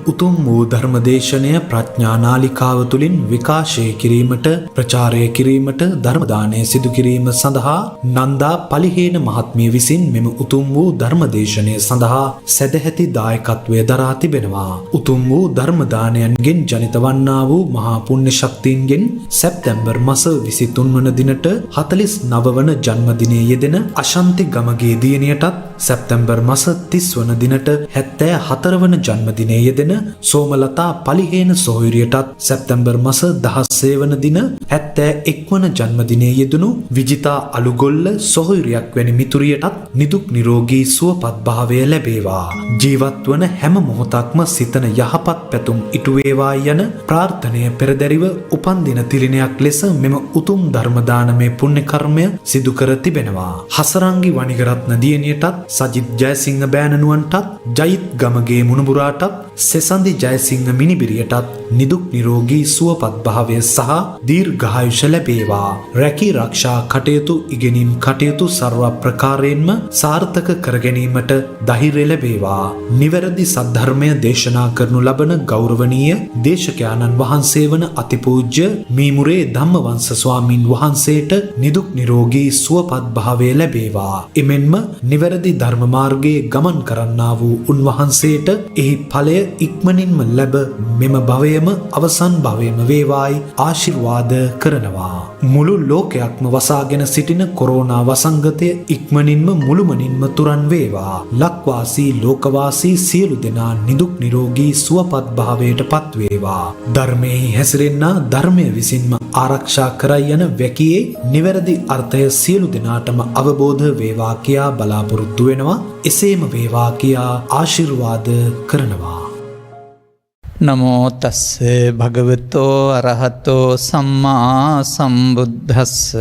උතුම් වූ ධර්මදේශනය ප්‍රඥා නාලිකාව තුළින් විකාශය කිරීමට ප්‍රචාරය කිරීමට ධර්ම දානය සිදු කිරීම සඳහා නන්දා පලිහේන මහත්මිය විසින් මෙම උතුම් වූ ධර්මදේශනය සඳහා සැදැහැති දායකත්වය දරා තිබෙනවා. උතුම් වූ ධර්ම දානයන්ගෙන් ජනිත වන්නා වූ මහා පුණ්‍ය ශක්තියින්ගෙන් සැප්තැම්බර් මාස 23 වන දිනට 49 වන ජන්මදිනයේ යෙදෙන අශාන්ති ගමගේ දියණියටත් සැප්තැම්බර් මාස 30 වන දිනට 74 වන ජන්මදිනයේ යෙදෙන සෝමලතා පලිහේන සොහොයුරියටත් සැප්තැම්බර් මාස 16 වන දින 71 වන ජන්මදිනයේ යෙදුණු විජිතා අලුගොල්ල සොහොයුරියක් වැනි මිතුරියටත් නිදුක් නිරෝගී සුවපත් භාවය ලැබේවා. ජීවත් වන හැම මොහොතක්ම සිතන යහපත් පැතුම් ඉටු වේවා යන ප්‍රාර්ථනය පෙරදැරිව උපන්දින තිලිනයක් ලෙස මෙම උතුම් ධර්ම දානමය පුණ්‍ය කර්මය සිදු කර තිබෙනවා. හසරංගි වනිගරත්න දියණියටත් සජිත් ජයසිංහ බෑණනුවන්ටත් ජයිත් ගමගේ මුණුබුරාටත් සෙසන්දි ජයසිංහ මිනිබිරියටත් නිදුක් නිරෝගී සුවපත් භාවය සහ දීර්ඝායුෂ ලැබේවා. රැකී රක්ෂා කටයුතු ඉගෙනීම් කටයුතු ਸਰව ප්‍රකාරයෙන්ම සාර්ථක කර ගැනීමට ධෛර්යය ලැබේවා. නිවැරදි සද්ධර්මය දේශනා කරනු ලබන ගෞරවනීය දේශකයාණන් වහන්සේ වන අතිපූජ්‍ය මීමුරේ ධම්මවංශ ස්වාමින් වහන්සේට නිදුක් නිරෝගී සුවපත් භාවය ලැබේවා. එමෙන්ම නිවැරදි ධර්ම මාර්ගයේ ගමන් කරන්නා වූ උන්වහන්සේට එහි ඵලය ඉක්මනින්ම ලැබ මෙම භවයම අවසන් භවයම වේවායි ආශිර්වාද කරනවා. මුළු ලෝකයක්ම වසාගෙන සිටින කොරෝනා වසංගතය ඉක්මනින්ම මුළුමනින්ම තුරන් වේවා. ලක්වාසී ලෝකවාසී සියලු දෙනා නිදුක් නිරෝගී සුවපත් භාවයට පත් වේවා. ධර්මයේ හැසිරෙන්නා ධර්මය විසින්ම ආරක්ෂා කරයි යන වැකියේ නිවැරදි අර්ථය සියලු දෙනාටම අවබෝධ වේවා කියා බලාපොරොත්තු වෙනවා. එසේම වේවා කියා ආශිර්වාද කරනවා. නමෝ තස්ස භගවතෝ අරහතෝ සම්මා සම්බුද්දස්ස.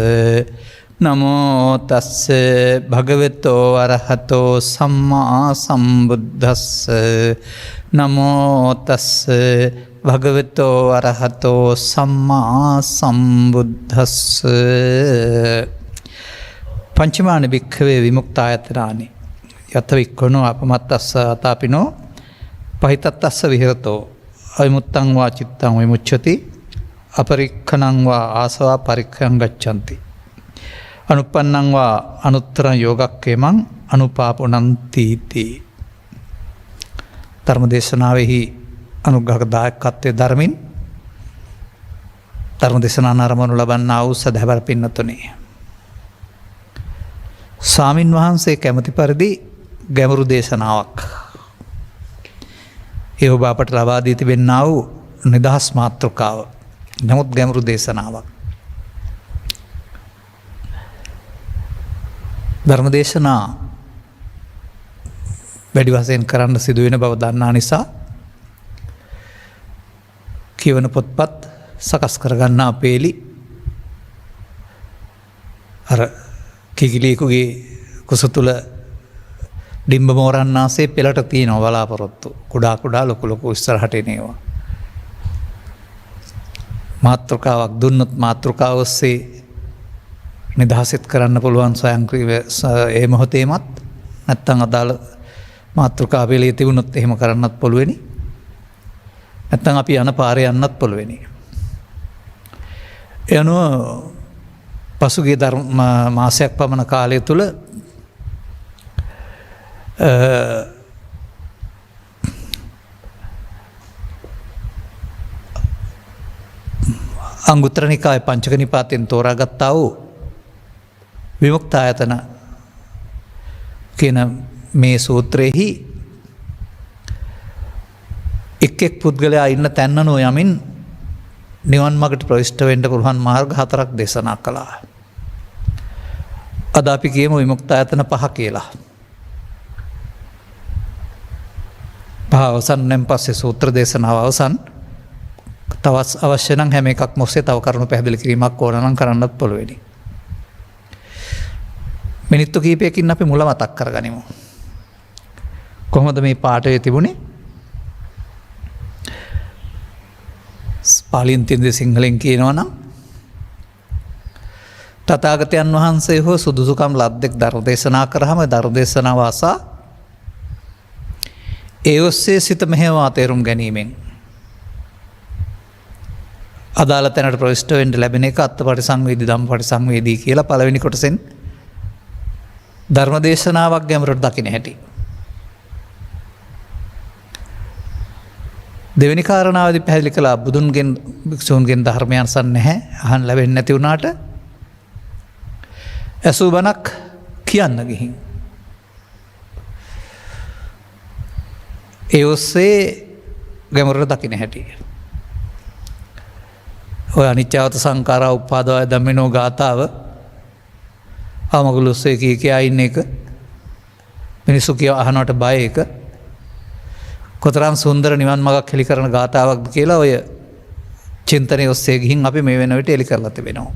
නමෝ තස්ස භගවතෝ අරහතෝ සම්මා සම්බුද්දස්ස. නමෝ තස්ස භගවතෝ අරහතෝ සම්මා සම්බුද්දස්ස. පංචමාන භික්ඛවේ විමුක්තායතනානි යත වික්ඛනෝ අපමත්තස්ස අතාපිනෝ පහිතත්තස්ස විහෙරතෝ අවිමුත්තං වා චිත්තං විමුච්ඡති අපරික්ඛණං වා ආසවා පරික්ඛයං ගච්ඡanti අනුප්පන්නං වා අනුත්තරං යෝගක්ඛේමං අනුපාපුනන්ති තී. ධර්මදේශනාවෙහි අනුග්‍රහ දායකත්වයේ ධර්මින් ධර්මදේශනා නරඹනු ලබන්නා වූ සදහවර පින්නතුනි, ස්වාමින් වහන්සේ කැමති පරිදි ගැඹුරු දේශනාවක් ඒ ඔබ අපට ලබා දී තිබෙන්නා වූ නිදහස් මාතෘකාව, නමුත් ගැඹුරු දේශනාවක්. ධර්මදේශනා වැඩි වශයෙන් කරන්න සිදුවෙන බව දන්නා නිසා කියවන පොත්පත් සකස් කරගන්නා පේලි අර කිකිලියකුගේ කුස තුළ ඩිම්බ මෝරන්නාසේ පෙළට තියෙනවා බලාපොරොත්තු. කුඩා කුඩා ලොකු ලොකු ඉස්සරහට එනවා. මාතෘකාවක් දුන්නොත් මාතෘකාව ඔස්සේ නිදහසෙත් කරන්න පුළුවන් ස්වයංක්‍රීයව ඒ මොහොතේමත්, නැත්තම් අදාළ මාතෘකා පෙළේ තිබුණොත් එහෙම කරන්නත් පුළුවනි. නැත්තම් අපි යන පාරේ යන්නත් පුළුවනි. ඒ අනුව පසුගිය මාසයක් පමණ කාලය තුළ අංගුත්තර නිකායේ පංචක නිපාතෙන් තෝරාගත්තා වූ විමුක්තායතන කියන මේ සූත්‍රයෙහි එක් එක් පුද්ගලයා ඉන්න තැන්නනෝ යමින් නිවන් මගට ප්‍රවිෂ්ඨ වෙන්න පුළුවන් මාර්ග 4ක් දේශනා කළා. අද අපි කියමු විමුක්තායතන 5 කියලා. පහ අවසන්නෙන් පස්සේ සූත්‍ර දේශනාව අවසන්. තවත් අවශ්‍ය නම් හැම එකක්ම ඔස්සේ තව කරුණු පැහැදිලි කිරීමක් ඕන නම් කරන්නත් පුළුවනි. මිනිත්තු කිහිපයකින් අපි මුල මතක් කරගනිමු. කොහොමද මේ පාඩේ තිබුණේ? පාලියෙන් තින්ද සිංහලෙන් කියනවා නම් තථාගතයන් වහන්සේ හෝ සුදුසුකම් ලද්දෙක් ධර්ම දේශනා කරාම ධර්ම දේශනාව අසා ඒ ඔස්සේ සිත මෙහෙවා තේරුම් ගැනීමෙන් අදාළ තැනට ප්‍රවිෂ්ඨ වෙන්න ලැබෙන එක අත්පටි සංවේදී ධම්මපටි සංවේදී කියලා පළවෙනි කොටසෙන් ධර්මදේශනාවක් ගැඹුරට දකින්න හැටි. දෙවෙනි කාරණාවදී පැහැදිලි කළා බුදුන්ගෙන් භික්ෂූන්ගෙන් ධර්මයන් අසන්න නැහැ අහන්න ලැබෙන්නේ නැති වුණාට ඇසූ බණක් කියන්න ගිහින් ඒ ඔස්සේ ගැඹුරට දකින්න හැටි. ඔය අනිච්චවත සංඛාරා උපාදාය ධම්මිනෝ ගාථාව ආමගුල ඔස්සේ කියා ඉන්න එක මිනිස්සු කිය අහනවට බය එක කොතරම් සුන්දර නිවන් මඟක් හෙළි කරන ගාථාවක්ද කියලා ඔය චින්තනය ඔස්සේ ගිහින් අපි මේ වෙන විට එලි කරලා තිබෙනවා.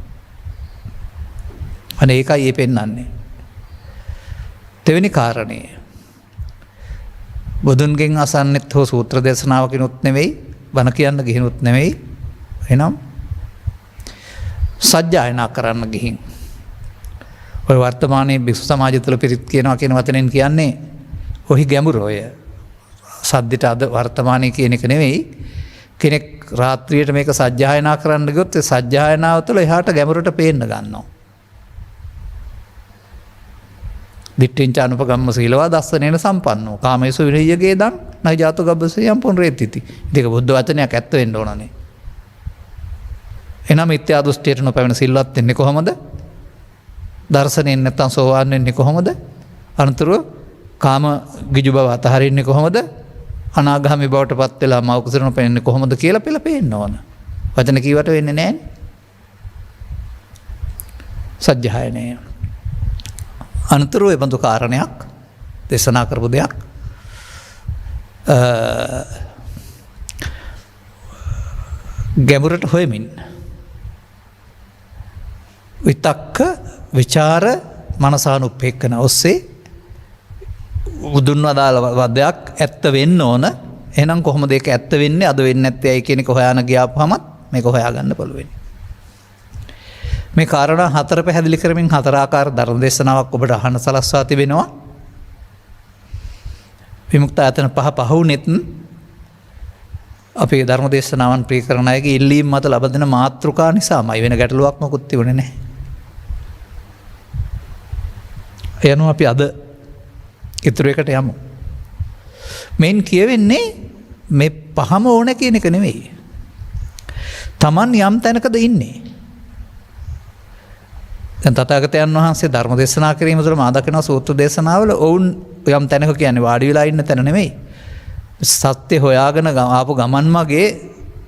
අනේ ඒකයි ඒ පෙන්වන්නේ. දෙවෙනි කාරණය බුදුන්ගෙන් අසන්නෙත් හෝ සූත්‍ර දේශනාවකිනුත් නෙවෙයි බණ කියන්න ගිහිනුත් නෙවෙයි එනම් සජ්ජායනා කරන්න ගිහින් ඔය වර්තමානයේ භික්ෂු සමාජය තුළ පිරිත් කියනවා කියන වචනෙන් කියන්නේ ඔහි ගැඹුර ඔය සද්දෙට අද වර්තමානයේ කියන එක නෙවෙයි කෙනෙක් රාත්‍රියට මේක සජ්ජායනා කරන්න ගියොත් ඒ සජ්ජායනාව තුළ එහාට ගැඹුරට පේන්න ගන්නවා. දිට්ඨිංච අනුපගම්ම සීලවා දස්සනේන සම්පන්නෝ කාමේසු විරියගේ දන් නයි ජාතු ගබ්බසේ යම්පොන් රේතිති. ඉතින් බුද්ධ වචනයක් ඇත්ත වෙන්න ඕනනේ. එනම් මිත්‍යා දෘෂ්ටියට නොපැවෙන සිල්වත් වෙන්නේ කොහොමද? දර්ශනයෙන් නැත්තම් සෝවාන් වෙන්නේ කොහොමද? අනතුරු කාම ගිජු බව අතහරින්නේ කොහොමද? අනාගාමී බවට පත් වෙලා මව කුසල නොපෙන්නේ කොහොමද කියලා පෙළපෙන්න ඕන. වචන කීවට වෙන්නේ නැහැ. සජ්ජායනය. අනතුරු ඒ බඳු කාරණයක් දේශනා කරපු දෙයක් ගැඹුරට හොයමින් විතක්ක විචාර මනසානුපේක්ෂණ ඔස්සේ බුදුන් වදාළ වදයක් ඇත්ත වෙන්න ඕන. එහෙනම් කොහොමද ඒක ඇත්ත වෙන්නේ අද වෙන්නේ නැත්තේ ඇයි කියන එක හොයාන ගියාපහමත් මේක හොයාගන්න පුළුවන්. මේ කාරණා හතර පැහැදිලි කරමින් හතර ආකාර ධර්ම දේශනාවක් ඔබට අහන්න සලස්වා තිබෙනවා. විමුක්ත ආයතන පහ පහුනෙත් අපේ ධර්ම දේශනාවන් ප්‍රිය කරන අයගේ ඉල්ලීම් මත ලබන මාතෘකා නිසාමයි වෙන ගැටලුවක් මොකුත් තිබුණේ නැහැ. එයනවා අපි අද ඉතුරු එකට යමු. මෙන් කියවෙන්නේ මේ පහම ඕන කියන එක නෙවෙයි. Taman යම් තැනකද ඉන්නේ. දැන් තථාගතයන් වහන්සේ ධර්ම දේශනා කිරීම තුළ මා දකින සූත්‍ර දේශනාවල ඔවුන් යම් තැනක කියන්නේ වාඩි වෙලා ඉන්න තැන නෙවෙයි. සත්‍ය හොයාගෙන ආපු ගමන් මගේ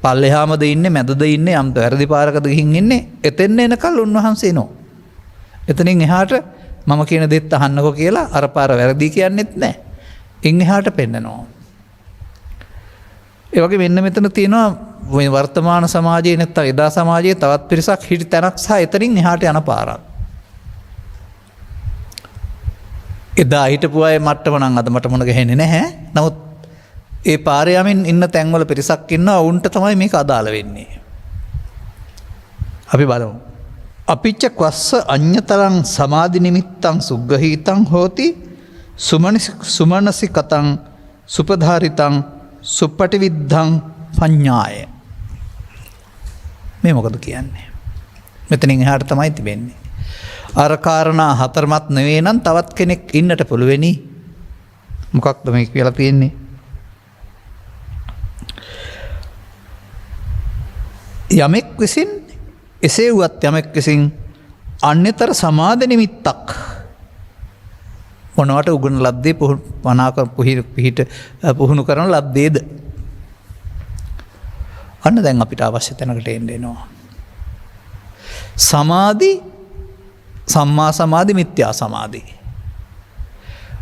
පල්ලෙහාමද ඉන්නේ මැදද ඉන්නේ යම් වැරදි පාරකද ගිහින් ඉන්නේ එතෙන් එනකල් උන්වහන්සේ නෝ. එතනින් එහාට මම කියන දෙත් අහන්නකෝ කියලා අර පාර වැරදි කියන්නෙත් නැහැ. ඉන් එහාට පෙන්නනවා. ඒ වගේ මෙන්න මෙතන තියෙනවා මේ වර්තමාන සමාජයේ නැත්නම් එදා සමාජයේ තවත් පිරිසක් හිටි තැනක් සහ එතනින් එහාට යන පාරක්. එදා හිටපු අය මට්ටම නම් අද මට මොන ගහන්නේ නැහැ. නමුත් ඒ පාරේ යමින් ඉන්න තැන්වල පිරිසක් ඉන්නවා උන්ට තමයි මේක අදාළ වෙන්නේ. අපි බලමු. අපිච්ච කස්ස අඤ්‍යතරං සමාධි නිමිත්තං සුග්ගහීතං හෝති සුමනසිකතං සුපධාරිතං සුප්පටිවිද්ධං පඤ්ඤාය. මේ මොකද කියන්නේ? මෙතනින් එහාට තමයි තිබෙන්නේ. අර කාරණා හතරමත් නෙවෙයි නම් තවත් කෙනෙක් ඉන්නට පුළුවෙනි. මොකක්ද මේ කියලා තියෙන්නේ? යමෙක් විසින් එසේ වුවත් යමෙක් විසින් අන්‍යතර සමාධි නිමිත්තක් මොනවට උගුණ ලද්දේ පුහුණු කරන ලද්දේද? අන්න දැන් අපිට අවශ්‍ය තැනකට එන්න එනවා. සමාධි සම්මා සමාධි මිත්‍යා සමාධි.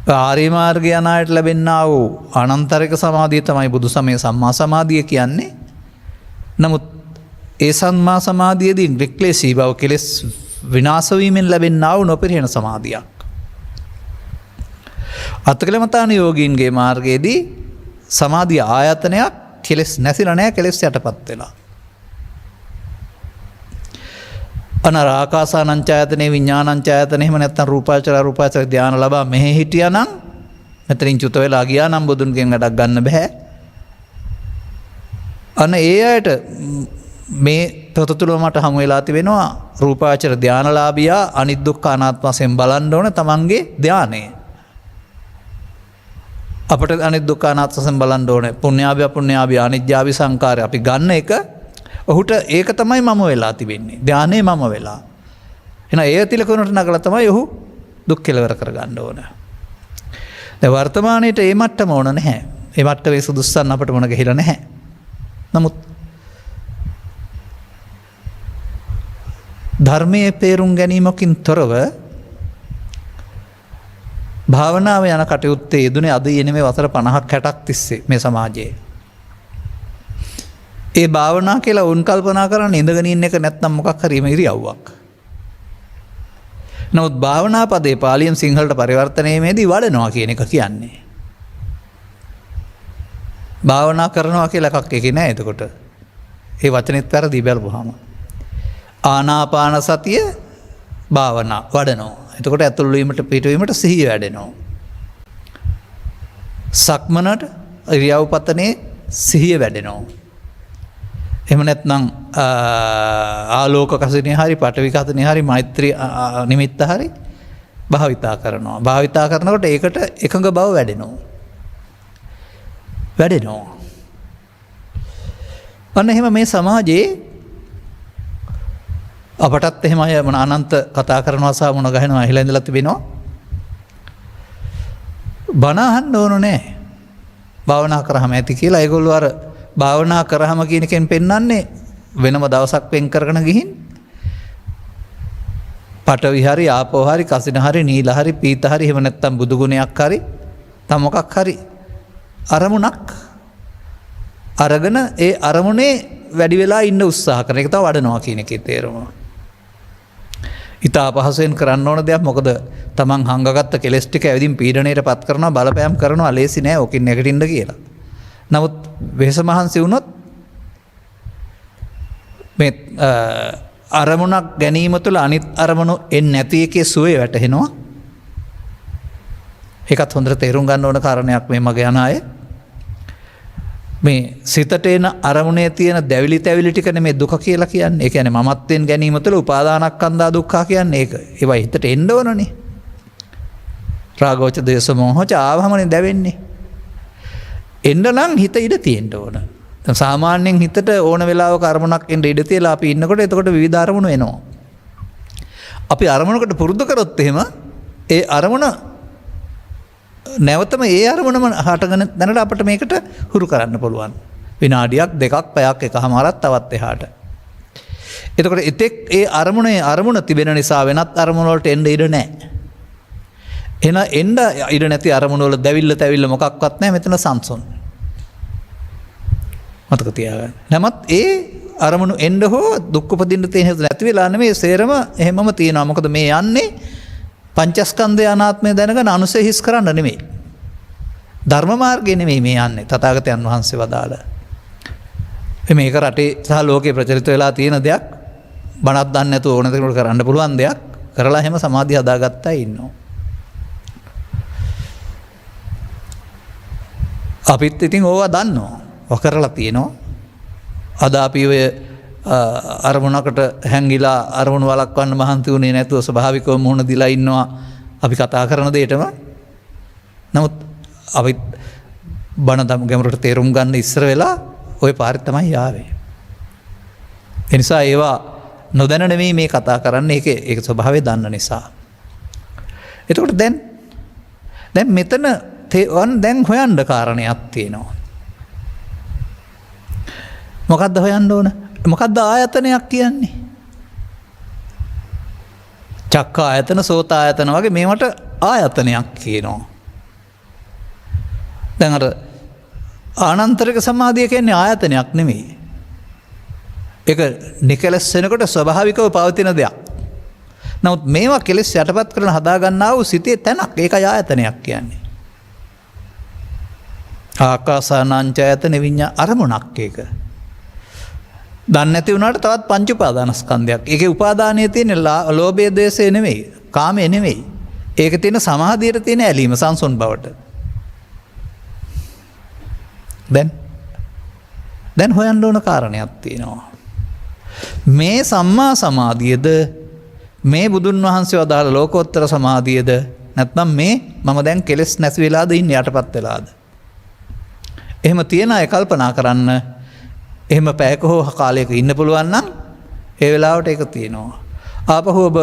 ආර්ය මාර්ගය යන අයට ලැබෙනා වූ අනන්තරික සමාධිය තමයි බුදු සමය සම්මා සමාධිය කියන්නේ. නමුත් ඒ සම්මා සමාධියදී වික්ලේශී බව කෙලෙස් විනාශ වීමෙන් ලැබෙනා වූ නොපිරිහෙන සමාධියක්. අත්කලමතාන යෝගීන්ගේ මාර්ගයේදී සමාධිය ආයතනයක් කෙලෙස් නැසිලා නැහැ කෙලෙස් යටපත් වෙලා. අනරාකාසානංචායතනේ විඥානංචායතනේ එහෙම නැත්නම් රූපාචර රූපාචර ධානය ලබා මෙහි හිටියානම් මෙතනින් චුත වෙලා ගියා නම් බුදුන්ගෙන් වැඩක් ගන්න බෑ. අන්න ඒ අයට මේ තොරතුරු මට හමු වෙලා තිබෙනවා රූපාවචර ධානලාභියා අනිත් දුක්ඛ අනාත්ම වශයෙන් බලන්න ඕන තමන්ගේ ධානය. අපට අනිත් දුක්ඛ අනාත්ම වශයෙන් බලන්න ඕනේ පුණ්‍යාභි අපුණ්‍යාභි අනිත්‍යාභි සංකාරය අපි ගන්න එක ඔහුට ඒක තමයි මම වෙලා තිබෙන්නේ. ධානයේ මම වෙලා. එහෙනම් ඒ තිලකුණට නගලා තමයි ඔහු දුක් කෙලවර කරගන්න ඕන. දැන් වර්තමානයේට ඒ මට්ටම ඕන නැහැ. ඒ මට්ටමේ සුදුස්සන් අපට මොන ගහිලා නැහැ. නමුත් ධර්මයේ තේරුම් ගැනීමකින් තොරව භාවනාව යන කටයුත්තේ යෙදුනේ අද යෙනේ වසර 50ක් 60ක් තිස්සේ මේ සමාජයේ. ඒ භාවනා කියලා උන් කල්පනා කරන්නේ ඉඳගෙන ඉන්න එක නැත්නම් මොකක් හරි ඉරියව්වක්. නමුත් භාවනා පදේ පාලියෙන් සිංහලට පරිවර්තනයේදී වඩනවා කියන එක කියන්නේ. භාවනා කරනවා කියලා එකක් ඒකේ නෑ එතකොට. ඒ වචනේත් වැරදි බලපුවාම. ආනාපාන සතිය භාවනා වඩනවා. එතකොට ඇතුල් වීමට පිටවීමට සිහිය වැඩෙනවා. සක්මනට ඉරියව් පතනේ සිහිය වැඩෙනවා. එහෙම නැත්නම් ආලෝක කසිනේ හරි පඨවි කසිනේ හරි මෛත්‍රී නිමිත්ත හරි භාවිතා කරනවා. භාවිතා කරනකොට ඒකට එකඟ බව වැඩෙනවා. අන්න එහෙම මේ සමාජයේ අපටත් එහෙම අය මොන අනන්ත කතා කරනවා සහ මොන ගහනවා ඇහිලා ඉඳලා තිබෙනවා. බණ අහන්න ඕන නෑ. භාවනා කරාම ඇති කියලා ඒගොල්ලෝ අර භාවනා කරාම කියන එකෙන් පෙන්වන්නේ වෙනම දවසක් වෙන් කරගෙන ගිහින් පඨවි හරි ආපෝ හරි කසින හරි නීල හරි පීත හරි එහෙම නැත්නම් බුදු ගුණයක් හරි තම මොකක් හරි අරමුණක් අරගෙන ඒ අරමුණේ වැඩි වෙලා ඉන්න උත්සාහ කරන එක තමයි වඩනවා කියන එකේ තේරුම. ඊට අපහසුයෙන් කරන්න ඕන දෙයක් මොකද තමන් හංගගත්ත කෙලස් ටික ඇවිදින් පීඩණයටපත් කරනවා බලපෑම් කරනවා ලේසි නෑ ඔකින් නැගිටින්න කියලා. නමුත් වෙහස මහන්සි වුණොත් මේ අරමුණක් ගැනීම තුළ අනිත් අරමුණු එන්නේ නැති එකේ සුවේ වැටහෙනවා. ඒකත් හොඳට තේරුම් ගන්න ඕන කාරණයක් මේ මග යන අය. මේ සිතට එන අරමුණේ තියෙන දැවිලි තැවිලි ටික නෙමේ දුක කියලා කියන්නේ. ඒ කියන්නේ මමත්වෙන් ගැනීම තුළ උපාදානස්කන්ධා දුක්ඛ කියන්නේ ඒක. ඒවා හිතට එන්න ඕනනේ. රාගෝච දේශ මොහොච ආවමනේ දැවෙන්නේ. එන්න නම් හිත ඉඩ තියෙන්න ඕන. දැන් සාමාන්‍යයෙන් හිතට ඕන වෙලාවක අරමුණක් එන්න ඉඩ තියලා අපි ඉන්නකොට එතකොට විවිධ අරමුණු එනවා. අපි අරමුණකට පුරුදු කරොත් එහෙම ඒ අරමුණ නැවතම ඒ අරමුණම හටගෙන දැනට අපිට මේකට හුරු කරන්න පුළුවන්. විනාඩියක් දෙකක් පැයක් එකමාරක් තවත් එහාට. එතකොට එතෙක් ඒ අරමුණ තිබෙන නිසා වෙනත් අරමුණ වලට එන්න ඉඩ නැහැ. එන එන්න ඉඩ නැති අරමුණ වල දැවිල්ල තැවිල්ල මොකක්වත් නැහැ මෙතන සංසොන්. මතක තියාගන්න. නමුත් ඒ අරමුණු එන්න හෝ දුක් උපදින්න තියෙන හේතු නැති වෙලා නෙමෙයි සේරම එහෙමම තියෙනවා. මොකද මේ යන්නේ පංචස්කන්ධය අනාත්මය දැනගෙන අනුසය හිස් කරන්න නෙමෙයි. ධර්ම මාර්ගය නෙමෙයි මේ යන්නේ. තථාගතයන් වහන්සේ වදාළ. මේක රටේ සහ ලෝකේ ප්‍රචලිත වෙලා තියෙන දෙයක්. බණක් දන්නේ නැතුව ඕන දෙයකට කරන්න පුළුවන් දෙයක්. කරලා හැම සමාධිය හදාගත්තා ඉන්නවා. අපිත් ඉතින් ඕවා දන්නවා. කරලා තියෙනවා. අද අපි ඔය අරමුණකට හැංගිලා අරමුණ වළක්වන්න මහන්සි වුණේ නැතුව ස්වභාවිකව මුහුණ දීලා ඉන්නවා අපි කතා කරන දෙයටම. නමුත් අපි බණ ගැඹුරට තේරුම් ගන්න ඉස්සර වෙලා ওই පාරේ තමයි ආවේ. ඒ නිසා ඒවා නොදැන නෙමෙයි මේ කතා කරන්නේ. ඒක ස්වභාවය දන්න නිසා. එතකොට දැන් මෙතන දැන් හොයන්න කාරණයක් තියෙනවා. මොකද්ද හොයන්න ඕන? මොකද්ද ආයතනයක් කියන්නේ? චක්ක ආයතන, සෝත ආයතන වගේ මේවට ආයතනයක් කියනවා. දැන් අර ආනන්තරික සමාධිය කියන්නේ ආයතනයක් නෙමෙයි. ඒක නිකලස් වෙනකොට ස්වභාවිකව පවතින දෙයක්. නමුත් මේවා කෙලස් යටපත් කරන හදා ගන්නා වූ සිතේ තැනක්. ඒකයි ආයතනයක් කියන්නේ. ආකාසානංචයතන විඤ්ඤා අරමුණක් ඒක. දන්නේ නැති වුණාට තවත් පංච උපාදානස්කන්ධයක්. ඒකේ උපාදානයේ තියෙන ලෝභය, ද්වේෂය නෙමෙයි, කාමය නෙමෙයි. ඒකේ තියෙන සමාධියට තියෙන ඇලීම, සංසොන් බවට. දැන් හොයන්න ඕන කාරණයක් තියෙනවා. මේ සම්මා සමාධියද මේ බුදුන් වහන්සේ වදාළ ලෝකෝත්තර සමාධියද නැත්නම් මේ මම දැන් කෙලෙස් නැති වෙලාද ඉන්නේ යටපත් වෙලාද? එහෙම තියන අය කල්පනා කරන්න. එහෙම පැයක හෝ කාලයක ඉන්න පුළුවන් නම් ඒ වෙලාවට ඒක තියෙනවා. ආපහු ඔබ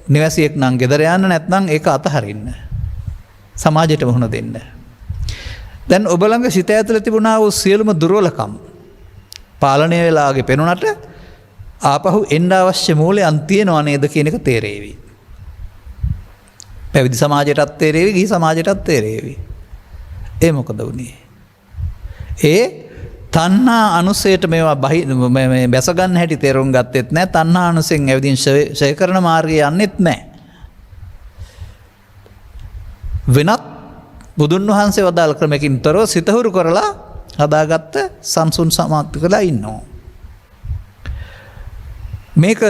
නිවැසියෙක් නම් ගෙදර යන්න නැත්නම් ඒක අතහරින්න. සමාජයට මුහුණ දෙන්න. දැන් ඔබ ළඟ සිත ඇතුළේ තිබුණා වූ සියලුම දුර්වලකම් පාලනය වෙලාගේ පෙනුනට ආපහු එන්න අවශ්‍ය මූලයන් තියෙනවා නේද කියන එක තේරෙවි. පැවිදි සමාජයටත් තේරෙවි, ගිහි සමාජයටත් තේරෙවි. ඒ මොකද වුනේ? ඒ තණ්හා අනුසයට මේවා බැස ගන්න හැටි තේරුම් ගත්තෙත් නැහැ. තණ්හා අනුසෙන් ඇවිදින් ඡය කරන මාර්ගය යන්නෙත් නැහැ. වෙනත් බුදුන් වහන්සේ වදාළ ක්‍රමකින් තොරව සිතහුරු කරලා හදාගත්ත සංසුන් සමාධිකලා ඉන්නවා. මේක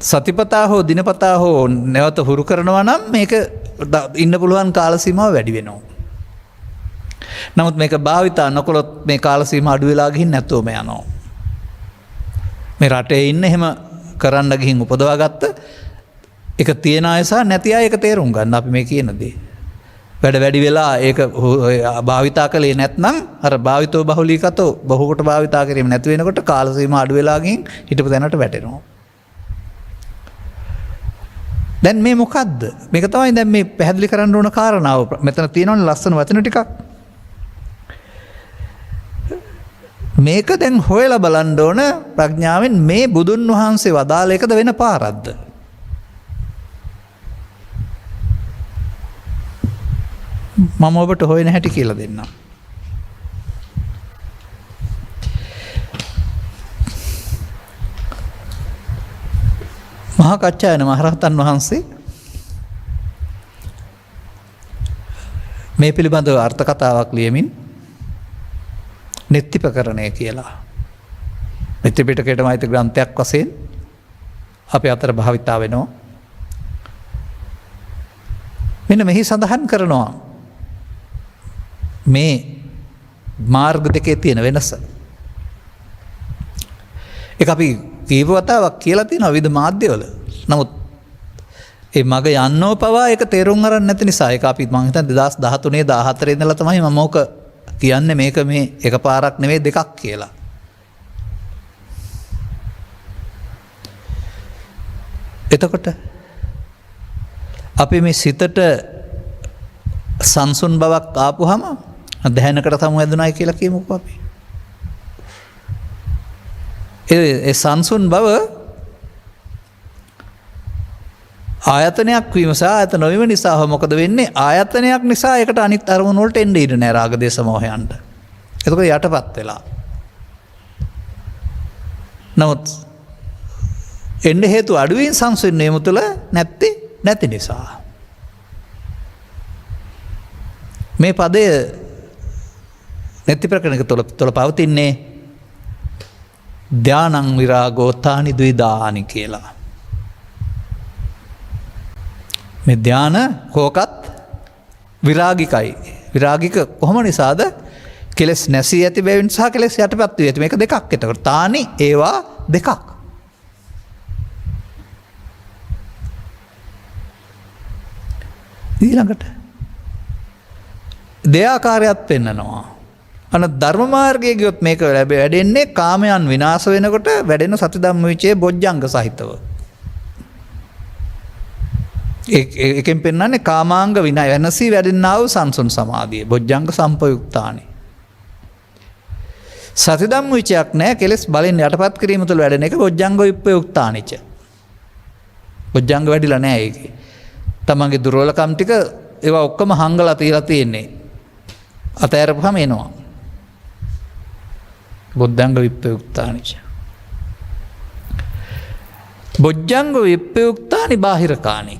සතිපතා හෝ දිනපතා හෝ නැවත හුරු කරනවා නම් මේක ඉන්න පුළුවන් කාල සීමාව වැඩි වෙනවා. නමුත් මේක භාවිතා නොකළොත් මේ කාල සීමාව අඩු වෙලා ගිහින් නැතුවම යනවා. මේ රටේ ඉන්න එහෙම කරන්න ගිහින් උපදවාගත්ත එක තියන අය සහ නැති අය ඒක තේරුම් ගන්න අපි මේ කියන දේ. වැඩ වැඩි වෙලා ඒක භාවිතා කළේ නැත්නම් අර භාවිතෝ බහුලීකතෝ බහුකොට භාවිතා කිරීම නැති වෙනකොට කාල සීමාව අඩු වෙලා ගිහින් හිටපු තැනට වැටෙනවා. දැන් මේ මොකද්ද? මේක තමයි දැන් මේ පැහැදිලි කරන්න ඕන කාරණාව. මෙතන තියෙනවනේ ලස්සන වචන ටිකක්. මේක දැන් හොයලා බලන්න ඕන ප්‍රඥාවෙන් මේ බුදුන් වහන්සේ වදාළ එකද වෙන පාරක්ද? මම ඔබට හොයන හැටි කියලා දෙන්නම්. මහා කච්චායන මහරහතන් වහන්සේ මේ පිළිබඳව අර්ථ කතාවක් ලියමින් නෙත්තිපකරණය කියලා නෙත්තිපිටකයටම අයිති ග්‍රන්ථයක් වශයෙන් අපි අතර භාවිතා වෙනවා. මෙන්න මෙහි සඳහන් කරනවා මේ මාර්ග දෙකේ තියෙන වෙනස. ඒක අපි කීප වතාවක් කියලා තියෙනවා විවිධ මාධ්‍යවල. නමුත් ඒ මග යන්නෝ පවා ඒක තේරුම් අරන් නැති නිසා ඒක අපි මම හිතන්නේ 2013 14 ඉඳලා තමයි මම ඕක කියන්නේ මේක මේ එකපාරක් නෙවෙයි දෙකක් කියලා. එතකොට අපි මේ සිතට සංසුන් බවක් ආපුහම දැහැනකට සමු ඇදුණයි කියලා කියමුකෝ අපි. ඒ සංසුන් බව ආයතනයක් වීම සහ ආයතන නොවීම නිසා මොකද වෙන්නේ? ආයතනයක් නිසා ඒකට අනිත් අරමුණු වලට එන්න ඉඩ නැහැ රාග දේශ මොහයන්ට. එතකොට යටපත් වෙලා. නමුත් එන්න හේතු අඩුවෙන් සංසුන් වීම තුළ නැති නිසා. මේ පදය නෙත්තිප්‍රකරණක තුළ පවතින්නේ ධානං විරාගෝ තානි ද්විදානි කියලා. මේ ධාන කෝකත් විරාගිකයි. විරාගික කොහොම නිසාද? කෙලස් නැසී ඇති බැවින් සහ කෙලස් යටපත් වී ඇති. මේක දෙකක්. එතකොට තානි ඒවා දෙකක්. ඊළඟට දෙආකාරයක් පෙන්නනවා. අන ධර්ම මාර්ගයේ ගියොත් මේක වැඩෙන්නේ කාමයන් විනාශ වෙනකොට වැඩෙන සති ධම්මවිචේ බොජ්ජංග සහිතව. ඒකෙන් පෙන්නන්නේ කාමාංග විනය වෙනසී වැඩෙන්නා වූ සංසුන් සමාධිය බොජ්ජංග සම්පයුක්තානි. සති ධම්මවිචයක් නැහැ කෙලස් බලෙන් යටපත් කිරීම තුළ වැඩෙන එක බොජ්ජංග විප්පයුක්තානිච. බොජ්ජංග වැඩිලා නැහැ ඒකේ. තමන්ගේ දුර්වලකම් ටික ඒවා ඔක්කොම හංගලා තියලා තියෙන්නේ. අතෑරපුවම එනවා. බොජ්ජංග විප්පයුක්තානිච. බොජ්ජංග විප්පයුක්තානි බාහිරකානි.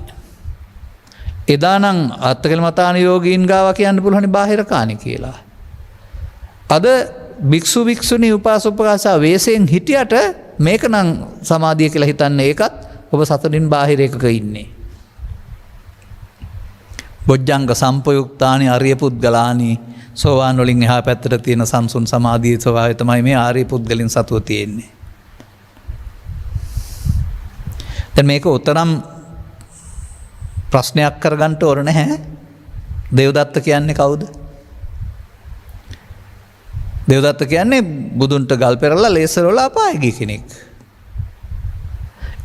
එදානම් අත්තකල මතාන යෝගීන් ගාව කියන්න පුළුවන් බාහිරකානි කියලා. අද භික්ෂු භික්ෂුණී උපාසෝපකාසා වේසයෙන් හිටියට මේක නම් සමාධිය කියලා හිතන්නේ ඒකත් ඔබ සතරින් බාහිර එකක ඉන්නේ. බොජ්ජංග සම්පයුක්තානි අරිය පුද්ගලානි සෝවාන් වලින් එහා පැත්තට තියෙන සංසුන් සමාධියේ ස්වභාවය තමයි මේ ආර්ය පුද්ගලින් සතුව තියෙන්නේ. දැන් මේක උතරම් ප්‍රශ්නයක් කරගන්න ඕන නැහැ. දේවදත්ත කියන්නේ කවුද? දේවදත්ත කියන්නේ බුදුන්ට ගල් පෙරලා ලේසර් වල අපාය ගිය කෙනෙක්.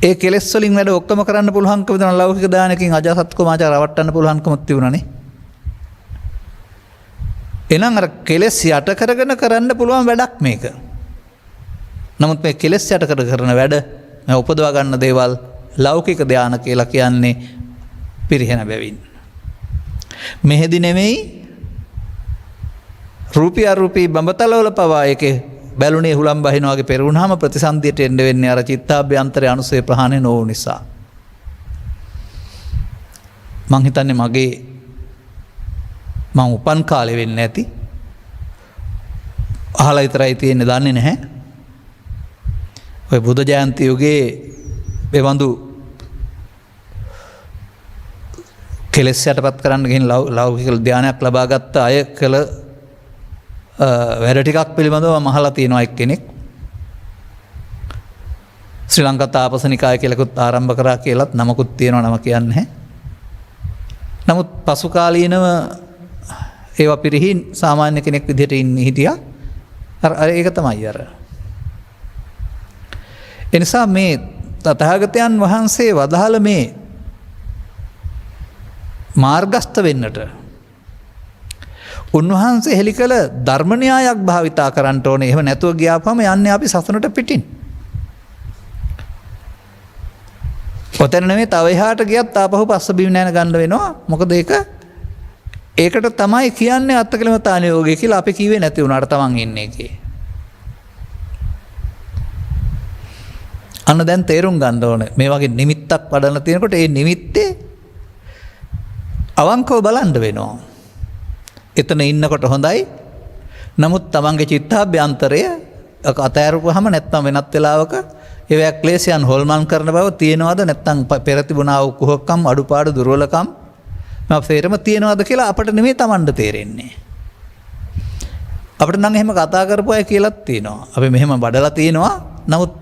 ඒ කෙලෙස් වලින් වැඩ ඔක්කොම කරන්න පුළුවන්කම දෙන ලෞකික දානකින් අජාසත් කුමාරයා රවට්ටන්න පුළුවන්කමක් තිබුණානේ. එහෙනම් අර කෙලෙස් යට කරගෙන කරන්න පුළුවන් වැඩක් මේක. නමුත් මේ කෙලෙස් යට කරන වැඩ මේ උපදවා ගන්න දේවල් ලෞකික ධාන කියලා කියන්නේ පිරිහෙන බැවින්. මෙහෙදි නෙමෙයි රූපී අරූපී බඹතලවල පවා එකේ බැලුනේ හුලම් බහින වගේ පෙරුණාම ප්‍රතිසන්දියට එන්න වෙන්නේ අර චිත්තාභ්‍යන්තරයේ අනුසය ප්‍රහාණය නොවු නිසා. මං හිතන්නේ මං උපන් කාලේ වෙන්නේ නැති. අහලා විතරයි තියෙන්නේ දන්නේ නැහැ. ඔය බුද්ධ ජයන්ති යුගයේ එවඳු කෙලෙස් යටපත් කරන්න ගිහින් ලෞකික ධානයක් ලබා ගත්ත අය කළ වැඩ ටිකක් පිළිබඳව මම අහලා තියෙනවා එක්කෙනෙක්. ශ්‍රී ලංකා තාපසනිකාය කියලාකුත් ආරම්භ කරා කියලාත් නමකුත් තියෙනවා නම කියන්නේ නැහැ. නමුත් පසු කාලීනව ඒවා පිරිහි සාමාන්‍ය කෙනෙක් විදිහට හිටියා. ඒක තමයි අර. එනිසා මේ තථාගතයන් වහන්සේ වදාළ මේ මාර්ගස්ත වෙන්නට උන්වහන්සේ හෙළි කළ ධර්ම න්‍යායක් භාවිතා කරන්න ඕනේ. එහෙම නැතුව ගියාපම යන්නේ අපි සසනට පිටින්. ඔතන නෙමෙයි තව එහාට ගියත් ආපහු පස්ස බිම් නැන ගන්න වෙනවා. මොකද ඒකට තමයි කියන්නේ අත්කලමතාන යෝගය කියලා අපි කිව්වේ නැති වුණාට තමන් ඉන්නේ එකේ. අන්න දැන් තේරුම් ගන්න ඕනේ. මේ වගේ නිමිත්තක් වඩන තියෙනකොට ඒ නිමිත්තේ අවංකව බලන්න වෙනවා. එතන ඉන්නකොට හොඳයි. නමුත් තමන්ගේ චිත්තාභ්‍යන්තරය අතෑරුවාම නැත්නම් වෙනත් වෙලාවක ඒවා ක්ලේශයන් හොල්මන් කරන බව තියෙනවද නැත්නම් පෙර තිබුණා වූ කුහකම් අඩුපාඩු දුර්වලකම් අපේරම තියෙනවද කියලා අපිට නෙමෙයි තමන්ට තේරෙන්නේ. අපිට නම් එහෙම කතා කරපු අය කියලාත් තියෙනවා. අපි මෙහෙම බඩලා තියෙනවා. නමුත්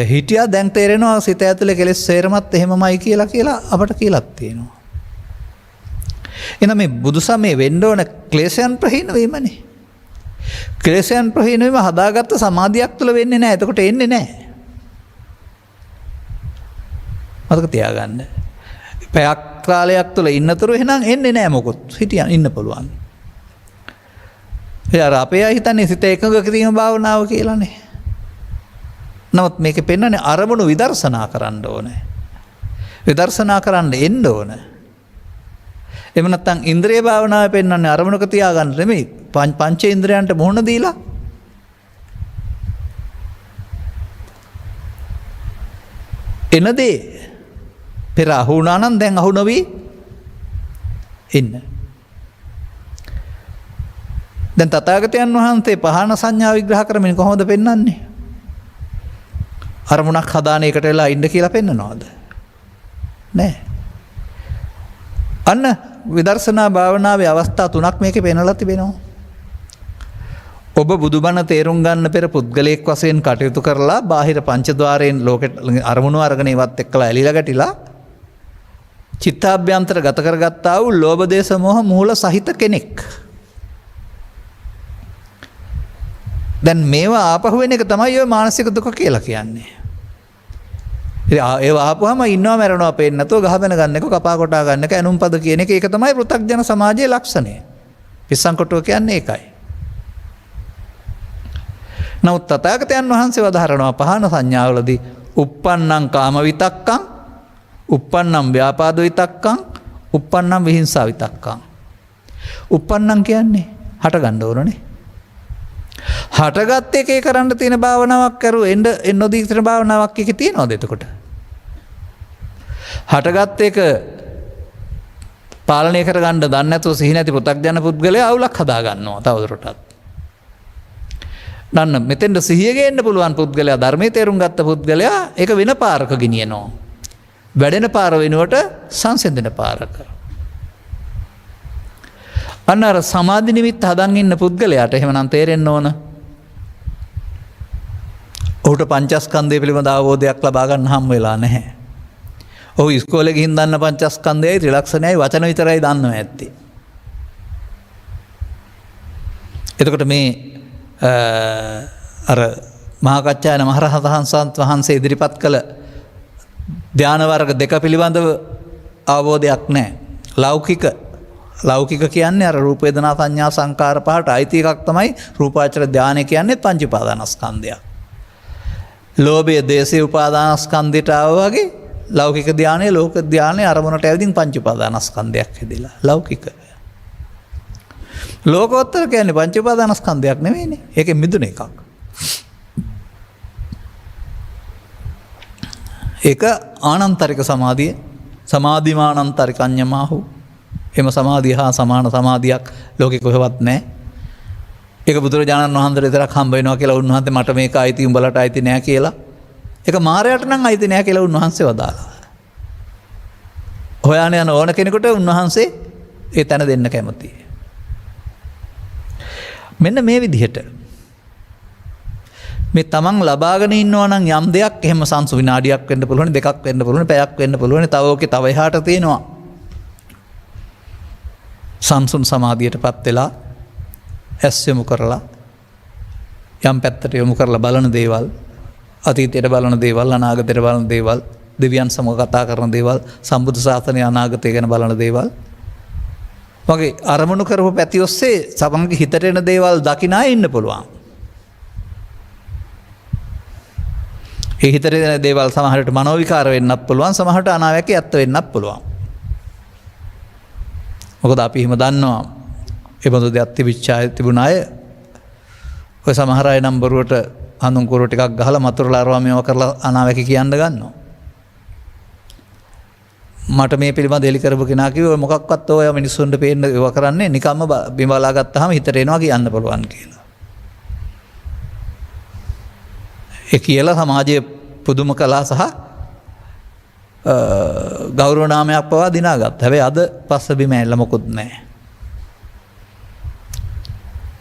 හිටියා දැන් තේරෙනවා සිත ඇතුලේ කෙලෙස් සේරමත් එහෙමමයි කියලා අපට කියලාත් තියෙනවා. එන මේ බුදුසමයේ වෙන්න ඕන ක්ලේශයන් ප්‍රහීන වීමනේ. ක්ලේශයන් ප්‍රහීන වීම හදාගත්ත සමාධියක් තුළ වෙන්නේ නැහැ. එතකොට එන්නේ නැහැ. මතක තියාගන්න. පැයක් කාලයක් තුළ ඉන්නතුරු එහෙනම් එන්නේ නැහැ මොකොත්. හිටියන් ඉන්න පුළුවන්. එයාර අපේ අය හිතන්නේ සිත එකඟ කිරීම භාවනාව කියලානේ. නමුත් මේකේ පෙන්නන්නේ අරමුණු විදර්ශනා කරන්න ඕනේ. විදර්ශනා කරන්න එන්න ඕනේ. එහෙම නැත්නම් ඉන්ද්‍රිය භාවනාවේ පෙන්වන්නේ අරමුණක තියාගන්න නෙමෙයි පංච ඉන්ද්‍රයන්ට මුහුණ දීලා එනදී පෙර අහු වුණා නම් දැන් අහු නොවි ඉන්න. දැන් තථාගතයන් වහන්සේ පහන සංඥා විග්‍රහ කරමින් කොහොමද පෙන්වන්නේ? අරමුණක් හදාන එකට වෙලා ඉන්න කියලා පෙන්නනවද? නෑ. අන්න විදර්ශනා භාවනාවේ අවස්ථා තුනක් මේකේ පෙන්වලා තිබෙනවා. ඔබ බුදුබණ තේරුම් ගන්න පෙර පුද්ගලයෙක් වශයෙන් කටයුතු කරලා බාහිර පංචද්වාරයෙන් ලෝකෙට අරමුණු අරගෙන ඉවත් එක්කලා ඇලිලා ගැටිලා චිත්තාභ්‍යන්තර ගත කරගත්තා වූ ලෝභ දේශ මොහ මූල සහිත කෙනෙක්. දැන් මේවා ආපහු වෙන එක තමයි ඔය මානසික දුක කියලා කියන්නේ. ඒ ආපුවම ඉන්නවා මැරෙනවා පේන්නේ නැතුව ගහබැන ගන්න එක කපා කොටා ගන්න එක ඇනුම්පද කියන එක ඒක තමයි පෘථග්ජන සමාජයේ ලක්ෂණය. පිස්සන් කොටුව කියන්නේ ඒකයි. නමුත් තථාගතයන් වහන්සේ වදාහරනවා පහන සංඥාවලදී uppannam කාම විතක්කං, uppannam ව්‍යාපාද විතක්කං, uppannam විහිංසා විතක්කං. uppannam කියන්නේ හට ගන්න ඕනනේ. හටගත් එකේ කරන්න තියෙන භාවනාවක් කරු එන්නොදී තියෙන භාවනාවක් එකේ තියනවද එතකොට? හටගත් එක පාලනය කරගන්න දන්නේ නැතුව සිහි නැති පෘථග්ජන පුද්ගලයා අවුලක් හදා ගන්නවා තවදුරටත්. නන්න මෙතෙන්ට සිහිය ගේන්න පුළුවන් පුද්ගලයා ධර්මයේ තේරුම් ගත්ත පුද්ගලයා ඒක වෙන පාරක ගෙනියනවා. වැඩෙන පාර වෙනුවට සංසිඳෙන පාරක. අන්න අර සමාධි නිමිත්ත හදන් ඉන්න පුද්ගලයාට එහෙමනම් තේරෙන්න ඕන. ඔහුට පංචස්කන්ධය පිළිබඳ අවබෝධයක් ලබා ගන්න හම් වෙලා නැහැ. ඔහු ඉස්කෝලේ ගිහින් දන්න පංචස්කන්ධයයි ත්‍රිලක්ෂණයයි වචන විතරයි දන්නවා ඇත්තේ. එතකොට මේ අර මහා කච්චායන මහරහතන් වහන්සේ ඉදිරිපත් කළ ධ්‍යාන වර්ග දෙක පිළිබඳව අවබෝධයක් නැහැ. ලෞකික කියන්නේ අර රූප වේදනා සංඥා සංකාර පහට අයිති එකක් තමයි රූපාවචර ධානය කියන්නේ පංච උපාදානස්කන්ධයක්. ලෝභය දේශේ උපාදානස්කන්ධයට ආවා වගේ ලෞකික ධානයේ ලෝක ධානයේ අරමුණට ඇවිදින් පංච උපාදානස්කන්ධයක් හැදිලා ලෞකික. ලෝකෝත්තර කියන්නේ පංච උපාදානස්කන්ධයක් නෙවෙයිනේ. ඒකෙ මිදුන එකක්. ඒක ආනන්තරික සමාධිය සමාධිමානන්තරික අඤ්ඤමාහු එම සමාධිය හා සමාන සමාධියක් ලෝකෙ කොහෙවත් නැහැ. ඒක බුදුරජාණන් වහන්සේ විතරක් හම්බ වෙනවා කියලා උන්වහන්සේ මට මේක අයිති උඹලට අයිති නෑ කියලා. ඒක මායයට නම් අයිති නෑ කියලා උන්වහන්සේ වදාළා. හොයාන යන ඕන කෙනෙකුට උන්වහන්සේ ඒ තැන දෙන්න කැමතියි. මෙන්න මේ විදිහට මේ තමන් ලබාගෙන ඉන්නවා නම් යම් දෙයක් එහෙම සංසු විනාඩියක් වෙන්න පුළුවන් දෙකක් වෙන්න පුළුවන් පැයක් වෙන්න පුළුවන් තව ඕකේ තව එහාට තියෙනවා. සංසුන් සමාධියටපත් වෙලා ඇස් යොමු කරලා යම් පැත්තට යොමු කරලා බලන දේවල් අතීතයට බලන දේවල් අනාගතයට බලන දේවල් දෙවියන් සමග කතා කරන දේවල් සම්බුදු සාසනය අනාගතය ගැන බලන දේවල් වගේ අරමුණු කරපු පැති ඔස්සේ සමන්ගේ හිතට එන දේවල් දකින අය ඉන්න පුළුවන්. ඒ හිතට එන දේවල් සමහරට මනෝවිකාර වෙන්නත් පුළුවන් සමහරට අනාවැකි ඇත්ත වෙන්නත් පුළුවන්. මොකද අපි එහෙම දන්නවා එබඳු දෙයක් තිබුණ අය ඔය සමහර අය නම් බොරුවට හඳුන් කුරු ටිකක් ගහලා මතුරුලා අරවා මේව කරලා අනාවැකි කියන්න ගන්නවා. මට මේ පිළිබඳ එලි කරපු කෙනා කිව්වා ඔය මොකක්වත් ඔය මිනිස්සුන්ට පේන්න ඒව කරන්නේ නිකම්ම බිමලා ගත්තාම හිතට එනවා කියන්න පුළුවන් කියලා. ඒ කියලා සමාජයේ පුදුම කලා සහ ගෞරව නාමයක් පවා දිනාගත්තා. හැබැයි අද පස්ස බිම ඇල්ල මොකුත් නැහැ.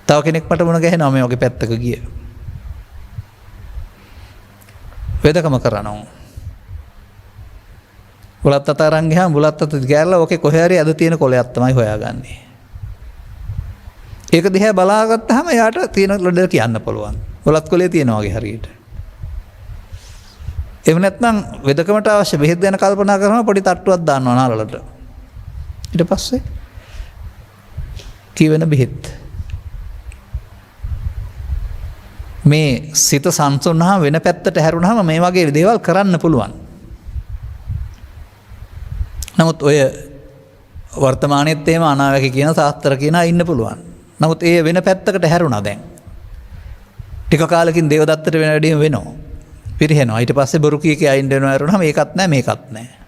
තව කෙනෙක් මට මුණ ගැහෙනවා මේ වගේ පැත්තක ගිය. වෙදකම කරනවා. බුලත් අත අරන් ගියාම බුලත් අත ගෑරලා ඕකේ කොහේ හරි අද තියෙන කොලයක් තමයි හොයාගන්නේ. ඒක දිහා බලාගත්තාම එයාට තියෙන ලොඩ කියන්න පුළුවන්. බුලත් කොලේ තියෙනවා වගේ හරියට. එහෙම නැත්නම් වෙදකමට අවශ්‍ය බෙහෙත් ගැන කල්පනා කරනවා පොඩි තට්ටුවක් දානවා නාලලට. ඊට පස්සේ කියවෙන බෙහෙත්. මේ සිත සංසුන්වහම වෙන පැත්තට හැරුණාම මේ වගේ දේවල් කරන්න පුළුවන්. නමුත් ඔය වර්තමානයේත් එහෙම අනාවැකි කියන සාස්ත්‍ර කියන ඉන්න පුළුවන්. නමුත් ඒ වෙන පැත්තකට හැරුණා දැන්. ටික කාලෙකින් දේවදත්තට වෙන වැඩිම වෙනවා. පිරිහෙනවා. ඊට පස්සේ බොරු කී කිය අයින් වෙනවා වරුණාම ඒකත් නැහැ මේකත් නැහැ.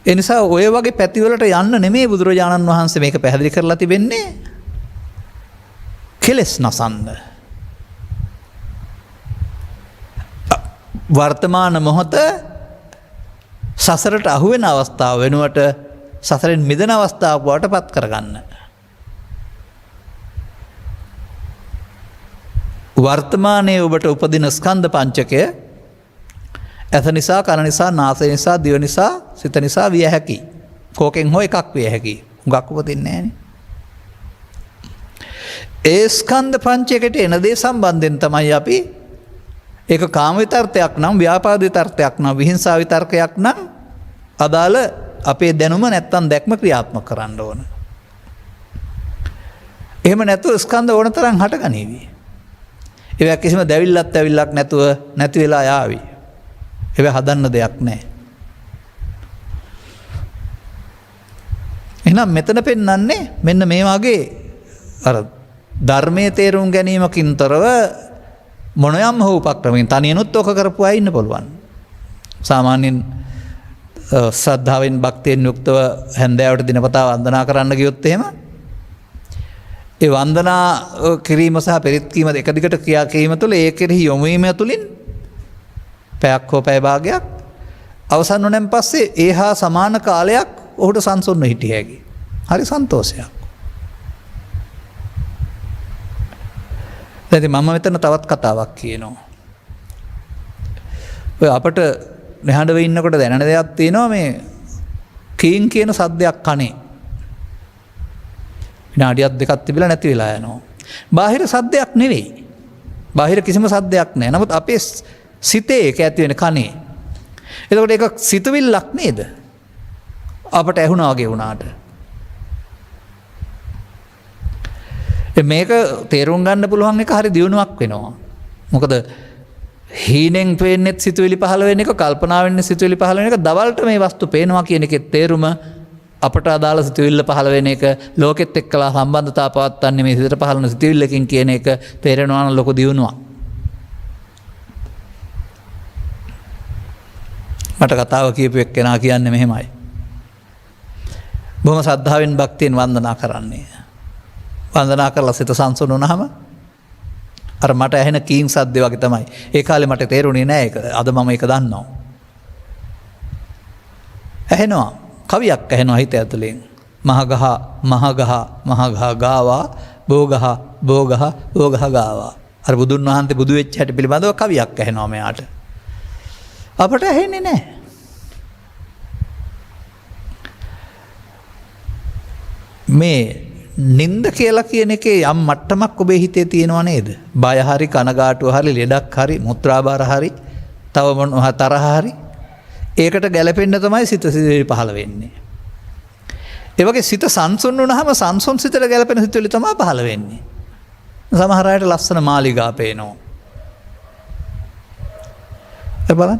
ඒ නිසා ඔය වගේ පැතිවලට යන්න නෙමෙයි බුදුරජාණන් වහන්සේ මේක පැහැදිලි කරලා තිබෙන්නේ. කෙලස් නසන්න. වර්තමාන මොහොත සසරට අහු වෙන අවස්ථාව වෙනුවට සසරෙන් මිදෙන අවස්ථාවක් බවට පත් කරගන්න. වර්තමානයේ ඔබට උපදින ස්කන්ධ පංචකය ඇස නිසා කන නිසා නාසය නිසා දිව නිසා සිත නිසා විය හැකි. කෝකෙන් හෝ එකක් විය හැකි. හුඟක් උපදින්නේ නැහැනේ. ඒ ස්කන්ධ පංචකයට එන දේ සම්බන්ධයෙන් තමයි අපි ඒක කාම විතර්කයක් නම් ව්‍යාපාද විතර්කයක් නම් විහිංසාව විතර්කයක් නම් අදාළ අපේ දැනුම නැත්තම් දැක්ම ක්‍රියාත්මක කරන්න ඕන. එහෙම නැතුව ස්කන්ධ ඕන තරම් හටගනීවි. ඒවා කිසිම දැවිල්ලක් නැතුව නැති වෙලා යාවි. ඒවා හදන්න දෙයක් නැහැ. එහෙනම් මෙතන පෙන්වන්නේ මෙන්න මේ වගේ අර ධර්මයේ තේරුම් ගැනීමකින් තොරව මොනයම් හෝ උපක්‍රමකින් තනියනොත් ඔක කරපු අය ඉන්න පුළුවන්. සාමාන්‍යයෙන් ශ්‍රද්ධාවෙන් භක්තියෙන් යුක්තව හැන්දෑවට දිනපතා වන්දනා කරන්න ගියොත් එහෙම ඒ වන්දනා කිරීම සහ පෙරිත් කීම එක දිගට ක්‍රියා කිරීම තුළ ඒ කෙරෙහි යොමු වීම තුළින් පැයක් හෝ පැය භාගයක් අවසන් වුණාන් පස්සේ ඒ හා සමාන කාලයක් ඔහුට සංසුන්ව හිටිය හැකියි. හරි සන්තෝෂයක්. දැන් මම මෙතන තවත් කතාවක් කියනවා. ඔය අපට නිහඬව ඉන්නකොට දැනෙන දෙයක් තියෙනවා මේ කීන් කියන සද්දයක් කනේ. විනාඩියක් දෙකක් තිබිලා නැති වෙලා යනවා. බාහිර සද්දයක් නෙවෙයි. බාහිර කිසිම සද්දයක් නැහැ. නමුත් අපේ සිතේ ඒක ඇති වෙන කනේ. එතකොට ඒක සිතුවිල්ලක් නේද? අපට ඇහුණා වගේ වුණාට. මේක තේරුම් ගන්න පුළුවන් එක හරි දියුණුවක් වෙනවා. මොකද හීනෙන් පේන්නෙත් සිතුවිලි පහළ වෙන එක, කල්පනාවෙන් සිතුවිලි පහළ වෙන එක, දවල්ට මේ වස්තු පේනවා කියන එකේ තේරුම අපට අදාළ සිතුවිල්ල පහළ වෙන එක, ලෝකෙත් එක්කලා සම්බන්ධතාව පවත්වන්නේ මේ සිතට පහළ වෙන සිතුවිල්ලකින් කියන එක තේරෙනවා නම් ලොකු දියුණුවක්. මට කතාව කියපු එක්කෙනා කියන්නේ මෙහෙමයි. බොහොම ශ්‍රද්ධාවෙන් භක්තියෙන් වන්දනා කරන්නේ. වන්දනා කරලා සිත සංසුන් වුණාම අර මට ඇහෙන කීම් සද්ද වගේ තමයි. ඒ කාලේ මට තේරුණේ නෑ ඒක. අද මම ඒක දන්නවා. ඇහෙනවා. කවියක් ඇහෙනවා හිත ඇතුලෙන්. මහගහ මහගහ මහගහ ගාවා බෝගහ බෝගහ බෝගහ ගාවා. අර බුදුන් වහන්සේ බුදු වෙච්ච හැටි පිළිබඳව කවියක් ඇහෙනවා මෙයාට. අපට ඇහෙන්නේ නෑ. මේ නින්ද කියලා කියන එකේ යම් මට්ටමක් ඔබේ හිතේ තියෙනවා නේද? බය හරි, කනගාටුව හරි, ලෙඩක් හරි, මුත්‍රාබාර හරි, තව මොනවා තරහ හරි, ඒකට ගැලපෙන්න තමයි සිත සිතුවිලි පහළ වෙන්නේ. ඒ වගේ සිත සංසුන් වුණාම සංසුන් සිතට ගැලපෙන සිතුවිලි තමයි පහළ වෙන්නේ. සමහර අයට ලස්සන මාලිගා පේනවා. ඒ බලන්න.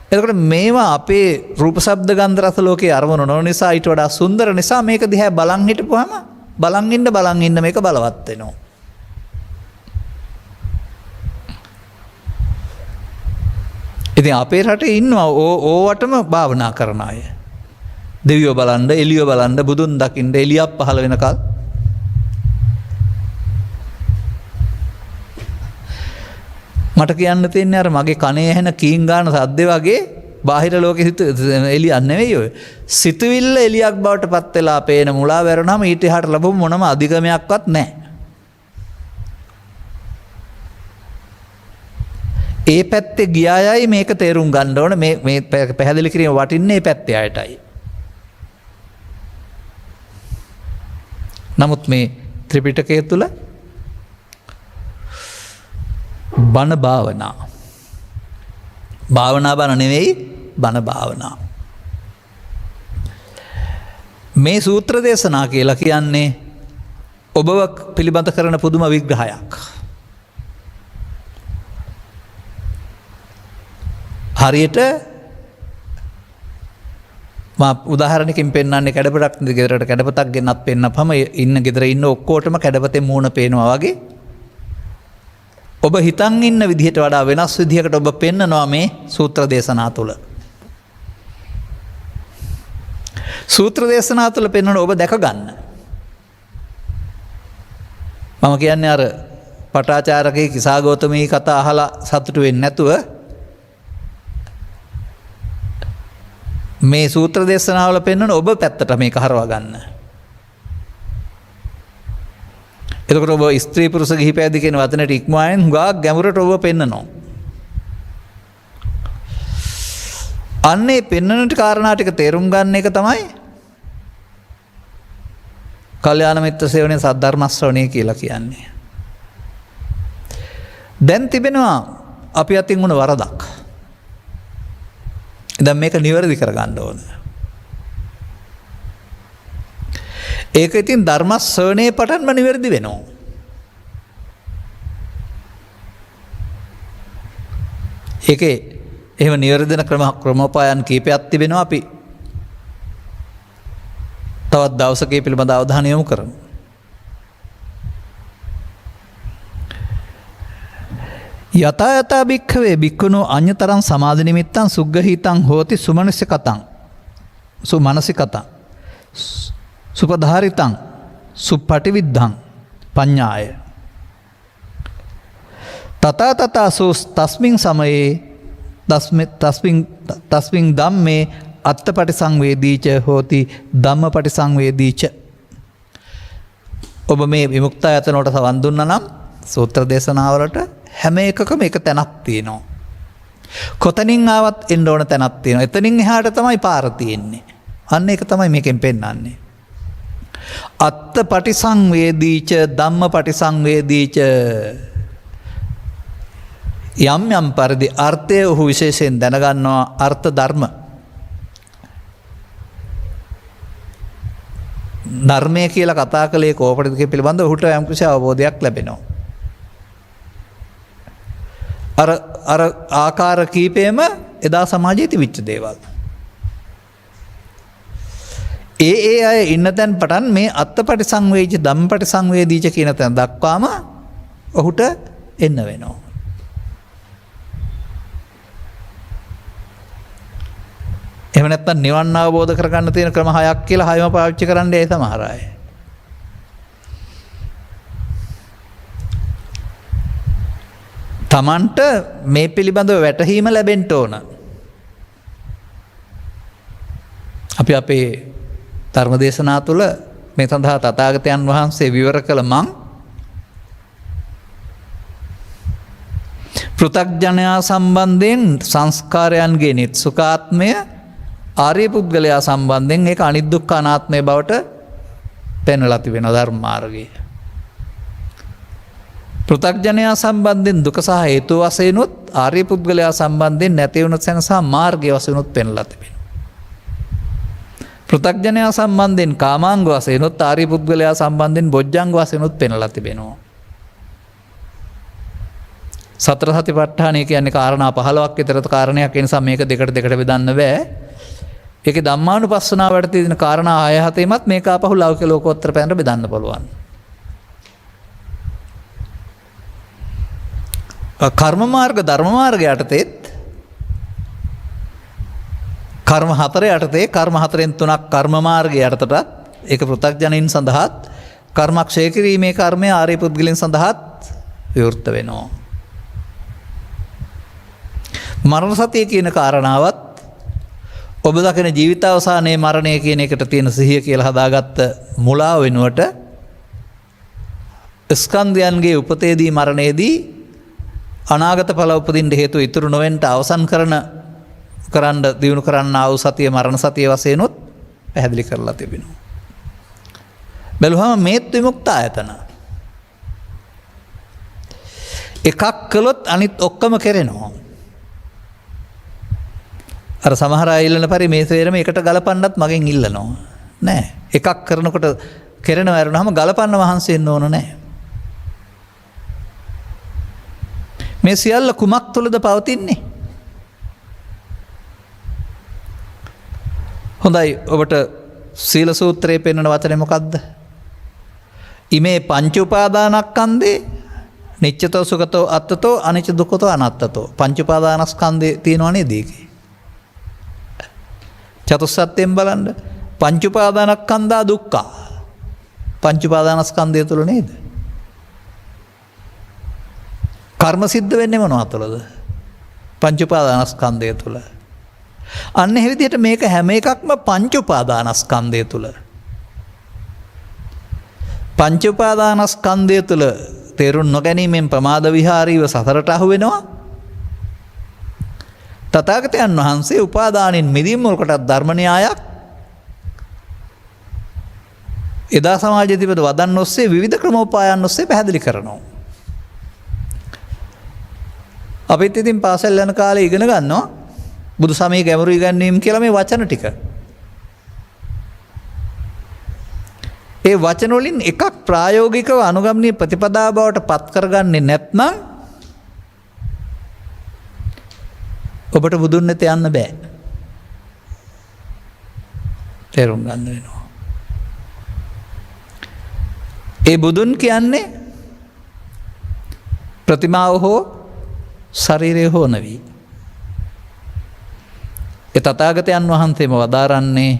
එතකොට මේවා අපේ රූප ශබ්ද ගන්ධ රස ලෝකයේ අරමුණු නොවන නිසා ඊට වඩා සුන්දර නිසා මේක දිහා බලන් හිටපුවාම බලන් ඉන්න මේක බලවත් වෙනවා. ඉතින් අපේ රටේ ඉන්නවා ඕවටම භාවනා කරන අය. දෙවියෝ බලන්න, එළියෝ බලන්න, බුදුන් දකින්න, එළියක් පහළ වෙනකල්. මට කියන්න තියෙන්නේ අර මගේ කනේ ඇහෙන කීන් ගන්න සද්දේ වගේ බාහිර ලෝකෙ එළියක් නෙවෙයි ඔය. සිතුවිල්ල එළියක් බවට පත් වෙලා පේන මුලා වැරුණාම ඊට එහාට ලැබුම් මොනම අධිගමයක්වත් නැහැ. ඒ පැත්තේ ගියායයි මේක තේරුම් ගන්න ඕන. මේ පැහැදිලි කිරීම වටින්නේ මේ පැත්තේ අයටයි. නමුත් මේ ත්‍රිපිටකය තුල බණ භාවනා බණ නෙවෙයි, බණ භාවනා. මේ සූත්‍ර දේශනා කියලා කියන්නේ ඔබව පිළිබඳ කරන පුදුම විග්‍රහයක්. හරියට උදාහරණකින් පෙන්වන්නේ කැඩපතක් ගෙදරට කැඩපතක් ගෙන්නත් පෙන්නපම ඉන්න ගෙදර ඉන්න ඔක්කොටම කැඩපතේ මූණ පේනවා වගේ ඔබ හිතන් ඉන්න විදිහට වඩා වෙනස් විදිහකට ඔබ පෙන්නනවා මේ සූත්‍ර දේශනා තුළ. සූත්‍ර දේශනා තුළ පෙන්වන ඔබ දැක ගන්න. මම කියන්නේ අර පටාචාරකේ කිසాగෞතමී කතා අහලා සතුටු වෙන්නේ නැතුව මේ සූත්‍ර දේශනාවල පෙන්වන ඔබ පැත්තට මේක හරවා ගන්න. එතකොට ඔබ ස්ත්‍රී පුරුෂ ගිහි පැවිදි කියන වචනට ඉක්මවයෙන් හුඟක් ගැඹුරට ඔබ පෙන්නනවා. අන්නේ පෙන්වන කාරණා ටික තේරුම් ගන්න එක තමයි කල්යාණ මිත්‍ර සේවනයේ සද්ධර්ම ශ්‍රවණය කියලා කියන්නේ. දැන් තිබෙනවා අපි අතින් වුණ වරදක්. දැන් මේක නිවැරදි කරගන්න ඕන. ඒක ඉතින් ධර්ම ශ්‍රවණයේ පටන්ම නිවැරදි වෙනවා. ඒකේ එහෙම නිවැරදින ක්‍රමෝපායන් කීපයක් තිබෙනවා. අපි තවත් දවසක පිළිබඳ අවධානය යොමු කරමු. යතා යතා භික්ඛවේ භික්ඛුනෝ අඤ්‍යතරං සමාධි නිමිත්තං සුග්ගහීතං හෝති සුමනසිකතං සුමනසිකතං සුපධාරිතං සුප්පටිවිද්ධං පඤ්ඤාය තථා තථා සෝ තස්මින් සමයේ තස්මින් ධම්මේ අත්ත පටිසංවේදීච හෝති ධම්ම පටිසංවේදීච. ඔබ මේ විමුක්තායතනයට සවන් දුන්න නම් සූත්‍ර දේශනාවලට හැම එකකම එක තැනක් තියෙනවා. කොතනින් ආවත් එන්න ඕන තැනක් තියෙනවා. එතනින් එහාට තමයි පාර තියෙන්නේ. අන්න ඒක තමයි මේකෙන් පෙන්වන්නේ. අත්ත පටිසංවේදීච ධම්ම පටිසංවේදීච. යම් යම් පරිදි අර්ථය ඔහු විශේෂයෙන් දැනගන්නවා අර්ථ ධර්ම. ධර්මය කියලා කතා කළේ කෝපටිද පිළිබඳව ඔහුට යම්කිසි අවබෝධයක් ලැබෙනවා. අර ආකාර කීපයම එදා සමාජයේ තිබිච්ච දේවල්. ඒ අය ඉන්න තැන් පටන් මේ අත්ත පටිසංවේදීච ධම්ම පටිසංවේදීච කියන තැන දක්වාම ඔහුට එන්න වෙනවා. එහෙම නැත්නම් නිවන් අවබෝධ කරගන්න තියෙන ක්‍රම 6ක් කියලා 6ම පාවිච්චි කරන්නේ ඒ සමහර අය. තමන්ට මේ පිළිබඳව වැටහීම ලැබෙන්න ඕන. අපි අපේ ධර්ම දේශනා තුළ මේ සඳහා තථාගතයන් වහන්සේ විවර කළ මං පෘථග්ජනයා සම්බන්ධයෙන් සංස්කාරයන්ගේ නිත්සුකාත්මය ආර්ය පුද්ගලයා සම්බන්ධයෙන් ඒක අනිදුක්ඛ අනාත්මය බවට පෙන්වලා තිබෙන ධර්ම මාර්ගය. පෘථග්ජනයා සම්බන්ධයෙන් දුක සහ හේතු වශයෙන්ුත් ආර්ය පුද්ගලයා සම්බන්ධයෙන් නැති වුණු තැන සහ මාර්ගය වශයෙන්ුත් පෙන්වලා තිබෙනවා. පෘථග්ජනයා සම්බන්ධයෙන් කාමාංග වශයෙන්ුත් ආර්ය පුද්ගලයා සම්බන්ධයෙන් බොජ්ජංග වශයෙන්ුත් පෙන්වලා තිබෙනවා. සතර සතිපට්ඨානය කියන්නේ කාරණා 15ක් විතර කාරණයක්. ඒ නිසා මේක දෙකට බෙදන්න බෑ. ඒකේ ධම්මානුපස්සනාවට තියෙන කාරණා 6-7මත් මේක ආපහු ලෞකික ලෝකෝත්තර පැනට බෙදන්න පුළුවන්. කර්ම මාර්ග ධර්ම මාර්ග යටතේත් කර්ම 4 යටතේ කර්ම 4න් 3ක් කර්ම මාර්ග යටතට ඒක පෘථග්ජනයින් සඳහාත් කර්මක් ක්ෂය කිරීමේ කර්මය ආර්ය පුද්ගලයන් සඳහාත් විවෘත වෙනවා. මරණ සතිය කියන කාරණාවත් ඔබ දකින ජීවිතාවසානයේ මරණය කියන එකට තියෙන සිහිය කියලා හදාගත්ත මුලාව වෙනුවට ස්කන්ධයන්ගේ උපතේදී මරණයේදී අනාගත ඵල උපදින්න හේතු ඉතුරු නොවෙන්න අවසන් කරන්න දිනු කරන්න ආව සතිය මරණ සතිය වශයෙන් උත් පැහැදිලි කරලා තිබෙනවා. බැලුවම මේත් විමුක්ත ආයතන. එකක් කළොත් අනිත් ඔක්කොම කෙරෙනවා. අර සමහර අය ඉල්ලන පරි මේ සේරම එකට ගලපන්නත් මගෙන් ඉල්ලනවා. නෑ. එකක් කරනකොට කෙරෙනව ඇරුණාම ගලපන්න මහන්සි වෙන්න ඕන නෑ. මේ සියල්ල කුමක් තුළද පවතින්නේ? හොඳයි ඔබට සීල සූත්‍රයේ පෙන්වන වචනේ මොකක්ද? ඉමේ පංච උපාදානස්කන්ධේ නිච්චතෝ සුඛතෝ අත්තතෝ අනිච්ච දුක්ඛතෝ අනාත්තතෝ. පංච උපාදානස්කන්ධේ තියෙනවා නේද ඒකේ? චතුස්සත්යෙන් බලන්න පංච උපාදානස්කන්ධා දුක්ඛ. පංච උපාදානස්කන්ධය තුල නේද? කර්ම සිද්ධ වෙන්නේ මොනවා තුළද? පංච උපාදානස්කන්ධය තුල. අන්න ඒ විදිහට මේක හැම එකක්ම පංච උපාදානස්කන්ධය තුල. පංච උපාදානස්කන්ධය තුල තේරුම් නොගැනීමෙන් ප්‍රමාද විහාරීව සතරට අහු වෙනවා. තථාගතයන් වහන්සේ උපාදානින් මිදීම වලකට ධර්ම න්‍යායක් එදා සමාජයේ තිබෙන වදන් ඔස්සේ විවිධ ක්‍රමෝපායන් ඔස්සේ පැහැදිලි කරනවා. අපිත් ඉතින් පාසල් යන කාලේ ඉගෙන ගන්නවා බුදු සමයේ ගැඹුරු ඉගැන්වීම් කියලා මේ වචන ටික. ඒ වචන වලින් එකක් ප්‍රායෝගිකව අනුගමනීය ප්‍රතිපදාව බවට පත් කරගන්නේ නැත්නම් ඔබට බුදුන් වෙත යන්න බෑ. තේරුම් ගන්න වෙනවා. ඒ බුදුන් කියන්නේ ප්‍රතිමාව හෝ ශරීරය හෝ නෙවි. ඒ තථාගතයන් වහන්සේම වදාරන්නේ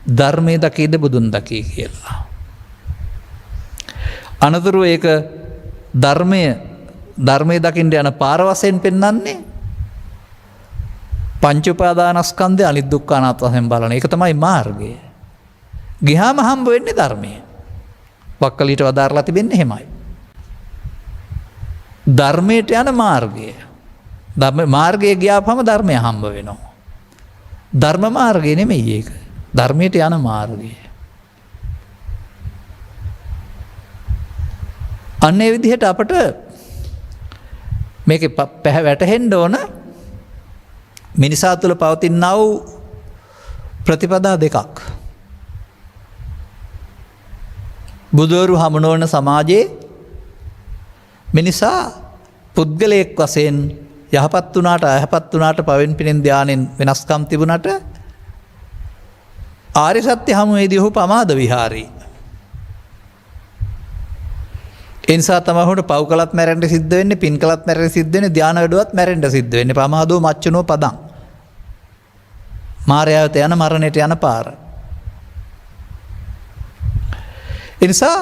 ධර්මයේ දකීද බුදුන් දකී කියලා. අනතුරු ඒක ධර්මයේ දකින්න යන පාර වශයෙන් පෙන්වන්නේ පංච උපාදානස්කන්ධය අනිත් දුක්ඛ අනාත්ම වශයෙන් බලන එක තමයි මාර්ගය. ගියාම හම්බ වෙන්නේ ධර්මය. වක්කලීට වදාරලා තිබෙන්නේ එහෙමයි. ධර්මයට යන මාර්ගය. මාර්ගයේ ගියාපම ධර්මය හම්බ වෙනවා. ධර්ම මාර්ගය නෙමෙයි ඒක. ධර්මයට යන මාර්ගය. අන්නේ විදිහට අපට මේක වැටහෙන්න ඕන මිනිසා තුළ පවතිනා වූ ප්‍රතිපදා දෙකක්. බුදුවරු හමු නොවන සමාජයේ මිනිසා පුද්ගලයෙක් වශයෙන් යහපත් වුණාට අයහපත් වුණාට පවෙන් පිනෙන් ධානයෙන් වෙනස්කම් තිබුණට ආර්ය සත්‍ය හමුවේදී ඔහු පමාද විහාරී. ඒ නිසා තමයි ඔහුට පව් කළත් මැරෙන්න සිද්ධ වෙන්නේ, පින් කළත් මැරෙන්න සිද්ධ වෙන්නේ, ධාන වැඩුවත් මැරෙන්න සිද්ධ වෙන්නේ. පමාදෝ මච්චනෝ පදං. මායාවට යන මරණයට යන පාර. ඒ නිසා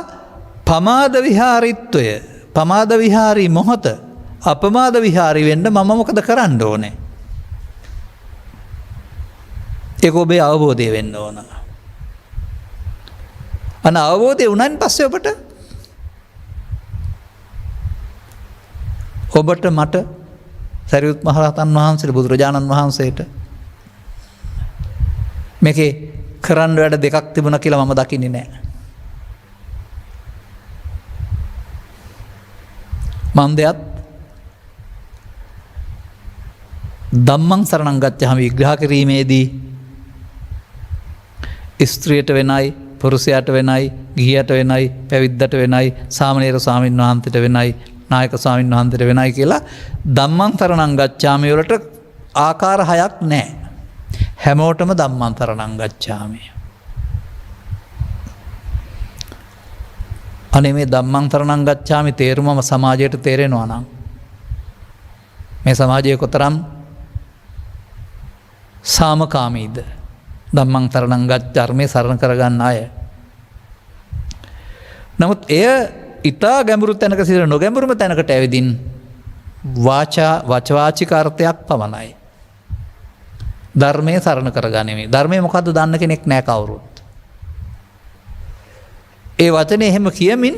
පමාද විහාරීත්වය, පමාද විහාරී මොහොත අපමාද විහාරී වෙන්න මම මොකද කරන්න ඕනේ? ඒක ඔබේ අවබෝධය වෙන්න ඕන. අන අවබෝධය වුණාන් පස්සේ ඔබට මට සරියුත් මහරහතන් වහන්සේට බුදුරජාණන් වහන්සේට මේකේ කරන්න වැඩ දෙකක් තිබුණා කියලා මම දකින්නේ නැහැ. මන්දයත් ධම්මං සරණං ගච්ඡාමි විග්‍රහ කිරීමේදී ස්ත්‍රියට වෙනයි, පුරුෂයාට වෙනයි, ගිහියට වෙනයි, පැවිද්දට වෙනයි, සාමණේර ස්වාමීන් වහන්සේට වෙනයි, නායක ස්වාමීන් වහන්සේට වෙනයි කියලා ධම්මං සරණං ගච්ඡාමි වලට ආකාර හයක් නැහැ. හැමෝටම ධම්මං සරණං ගච්ඡාමි. අනේ මේ ධම්මං සරණං ගච්ඡාමි තේරුමම සමාජයට තේරෙනවා නම් මේ සමාජයේ කොතරම් සාමකාමීද? ධම්මං සරණං ධර්මයේ සරණ කරගන්න අය. නමුත් එය ඊටා ගැඹුරු තැනක සිට නොගැඹුරුම තැනකට ඇවිදින් වචවාචික අර්ථයක් පමණයි. ධර්මයේ සරණ කරගන්නේ. ධර්මයේ මොකද්ද දන්න කෙනෙක් නැහැ කවුරුත්. ඒ වචනේ එහෙම කියමින්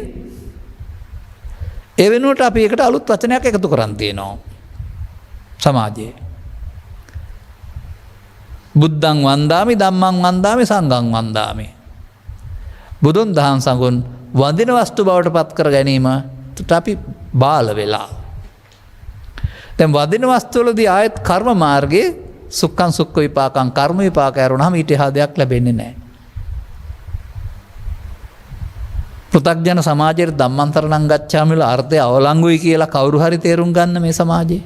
ඒ වෙනුවට අපි ඒකට අලුත් වචනයක් එකතු කරන් තියෙනවා සමාජයේ. බුද්ධං වන්දාමි, ධම්මං වන්දාමි, සංඝං වන්දාමි. බුදුන් දහම් සංඝුන් වඳින වස්තු බවට පත් කර ගැනීමට අපි බාල වෙලා. දැන් වඳින වස්තු වලදී ආයත් කර්ම මාර්ගයේ සුක්ඛං සුක්ඛ විපාකං කර්ම විපාක ඇරුණාම ඊට එහා දෙයක් ලැබෙන්නේ නැහැ. පෘථග්ජන සමාජයේ ධම්මං සරණං ගච්ඡාමි වල අර්ථය අවලංගුයි කියලා කවුරු හරි තේරුම් ගන්න මේ සමාජයේ.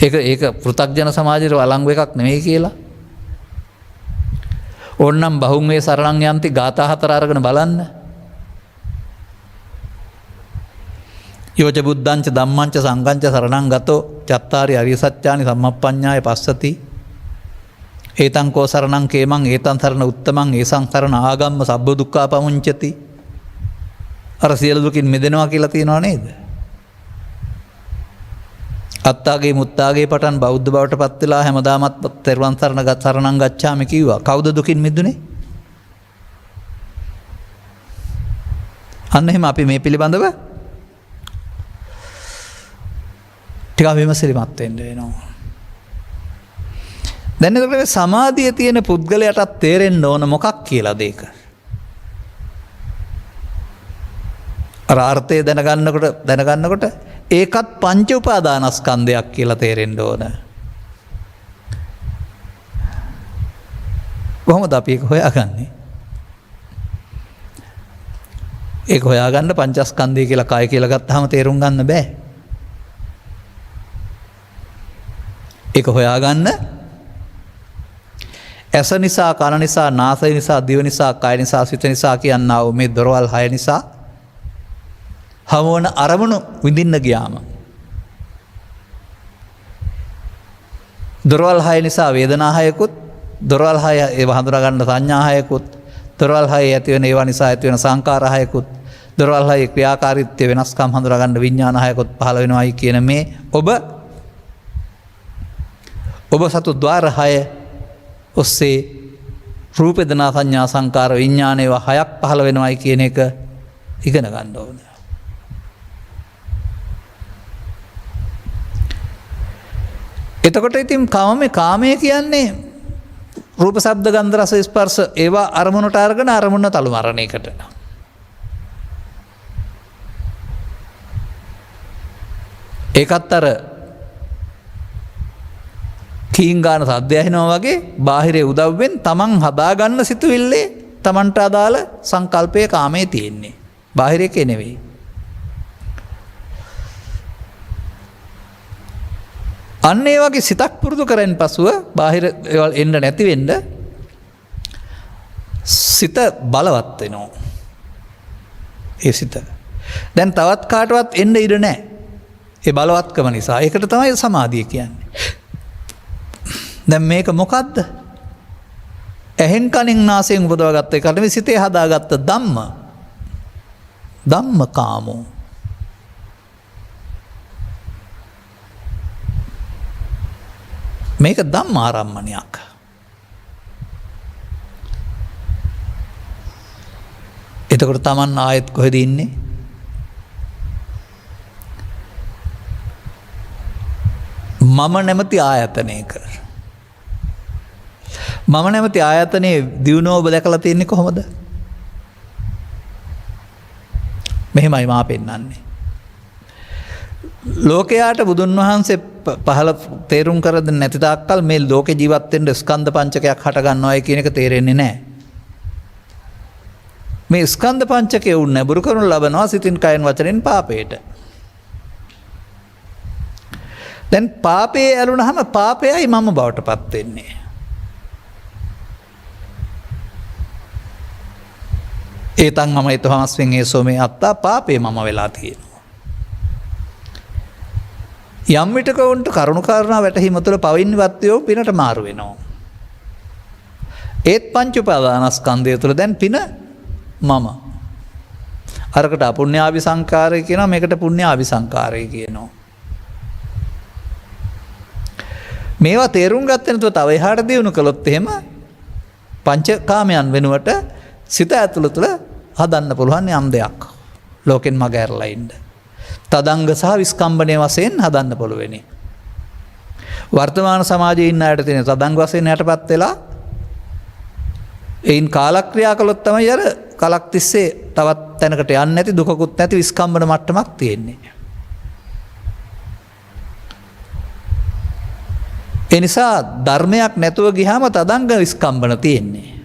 ඒක පෘථග්ජන සමාජයේ වළංගු එකක් නෙමෙයි කියලා. ඕන්නම් බහුම් වේ සරණං යන්ති ගාථා 4 අරගෙන බලන්න. යෝච බුද්ධංච ධම්මංච සංඝංච සරණං ගතෝ චත්තාරි අරිය සත්‍යානි සම්මප්පඤ්ඤාය පස්සති. ඒතං කෝ සරණං කේමං ඒතං සරණ උත්තමං ඒසං සරණ ආගම්ම සබ්බ දුක්ඛා පමුංචති. අර සියලු දුකින් මිදෙනවා කියලා තියෙනව නේද? අත්තාගේ මුත්තාගේ පටන් බෞද්ධ බවට පත් වෙලා හැමදාමත් තෙරුවන් සරණං ගච්ඡාමි කිව්වා. කවුද දුකින් මිදුනේ? අන්න එහෙම අපි මේ පිළිබඳව ටිකක් විමසිලිමත් වෙන්න වෙනවා. දැන් එතකොට සමාධිය තියෙන පුද්ගලයාට තේරෙන්න ඕන මොකක් කියලාද ඒක? අර අර්ථය දැනගන්නකොට ඒකත් පංච උපාදානස්කන්ධයක් කියලා තේරෙන්න ඕන. කොහොමද අපි ඒක හොයාගන්නේ? ඒක හොයාගන්න පංචස්කන්ධය කියලා කය කියලා ගත්තාම තේරුම් ගන්න බෑ. ඒක හොයාගන්න ඇස නිසා, කන නිසා, නාසය නිසා, දිව නිසා, කය නිසා, සිත නිසා කියනා වූ මේ දොරවල් 6 නිසා හමුවන අරමුණු විඳින්න ගියාම දොරවල් 6 නිසා වේදනා 6කුත්, දොරවල් 6 ඒව හඳුනා ගන්න සංඥා 6කුත්, දොරවල් 6 ඇති වෙන ඒවා නිසා ඇති වෙන සංකාර 6කුත්, දොරවල් 6 ක්‍රියාකාරීත්වය වෙනස්කම් හඳුනා ගන්න විඥාන 6කුත් පහළ වෙනවායි කියන මේ ඔබ ඔබ සතු ද්වාර 6 ඔස්සේ රූප වේදනා සංඥා සංකාර විඥාන ඒවා 6ක් පහළ වෙනවයි කියන එක ඉගෙන ගන්න ඕන. එතකොට ඉතින් කාමය කියන්නේ රූප ශබ්ද ගන්ධ රස ස්පර්ශ ඒවා අරමුණට අරගෙන අරමුණ තලු මරණ එකට. ඒකත් අර කීංගාන සද්දය ඇහෙනවා වගේ බාහිරේ උදව්වෙන් තමන් හදාගන්න සිතුවිල්ලේ තමන්ට අදාළ සංකල්පය කාමයේ තියෙන්නේ. බාහිර එකේ නෙවෙයි. අන්න ඒ වගේ සිතක් පුරුදු කරන් පසුව බාහිර ඒවල් එන්න නැති වෙන්න සිත බලවත් වෙනවා. ඒ සිත. දැන් තවත් කාටවත් එන්න ඉඩ නැහැ. ඒ බලවත්කම නිසා. ඒකට තමයි සමාධිය කියන්නේ. දැන් මේක මොකද්ද? ඇහෙන් කනෙන් නාසයෙන් උපදවාගත්ත එකට නෙවෙයි සිතේ හදාගත්ත ධම්මකාමෝ. මේක ධම්මාරම්මණයක්. එතකොට තමන් ආයෙත් කොහෙද ඉන්නේ? මම නැමති ආයතනයක. මම නැමති ආයතනයේ දියුණුව ඔබ දැකලා තියෙන්නේ කොහොමද? මෙහෙමයි මා පෙන්නන්නේ. ලෝකයාට බුදුන් වහන්සේ පහළ තේරුම් කර දෙන්නේ නැති තාක්කල් මේ ලෝකේ ජීවත් වෙන්න ස්කන්ධ පංචකයක් හට ගන්නවායි කියන එක තේරෙන්නේ නැහැ. මේ ස්කන්ධ පංචකය උන් නැඹුරු කරනු ලබනවා සිතින් කයෙන් වචනෙන් පාපයට. දැන් පාපේ ඇලුනහම පාපයයි මම බවට පත් වෙන්නේ. ඒතන් මම ඊතහමස්වෙන් ඒසෝමේ අත්තා පාපේ මම වෙලා තියෙනවා. යම් විටක උන්ට කරුණු කාරණා වැටහීම තුළ පවින්වත්යෝ පිනට මාරු වෙනවා. ඒත් පංච උපාදානස්කන්ධය තුළ දැන් පින මම. අරකට අපුණ්‍යාවි සංකාරය කියනවා මේකට පුණ්‍යාවි සංකාරය කියනවා. මේවා තේරුම් ගත්තේ නැතුව තව එහාට දියුණු කළොත් එහෙම පංචකාමයන් වෙනුවට සිත ඇතුළ තුළ හදන්න පුළුවන් යම් දෙයක්. ලෝකෙන් මග ඇරලා ඉන්න. තදංග සහ විස්කම්බනය වශයෙන් හදන්න පුළුවෙනි. වර්තමාන සමාජයේ ඉන්න අයට තියෙන තදංග වශයෙන් යටපත් වෙලා එයින් කාලක්‍රියා කළොත් තමයි අර කලක් තිස්සේ තවත් තැනකට යන්නේ නැති දුකකුත් නැති විස්කම්බන මට්ටමක් තියෙන්නේ. ඒ නිසා ධර්මයක් නැතුව ගියාම තදංග විස්කම්බන තියෙන්නේ.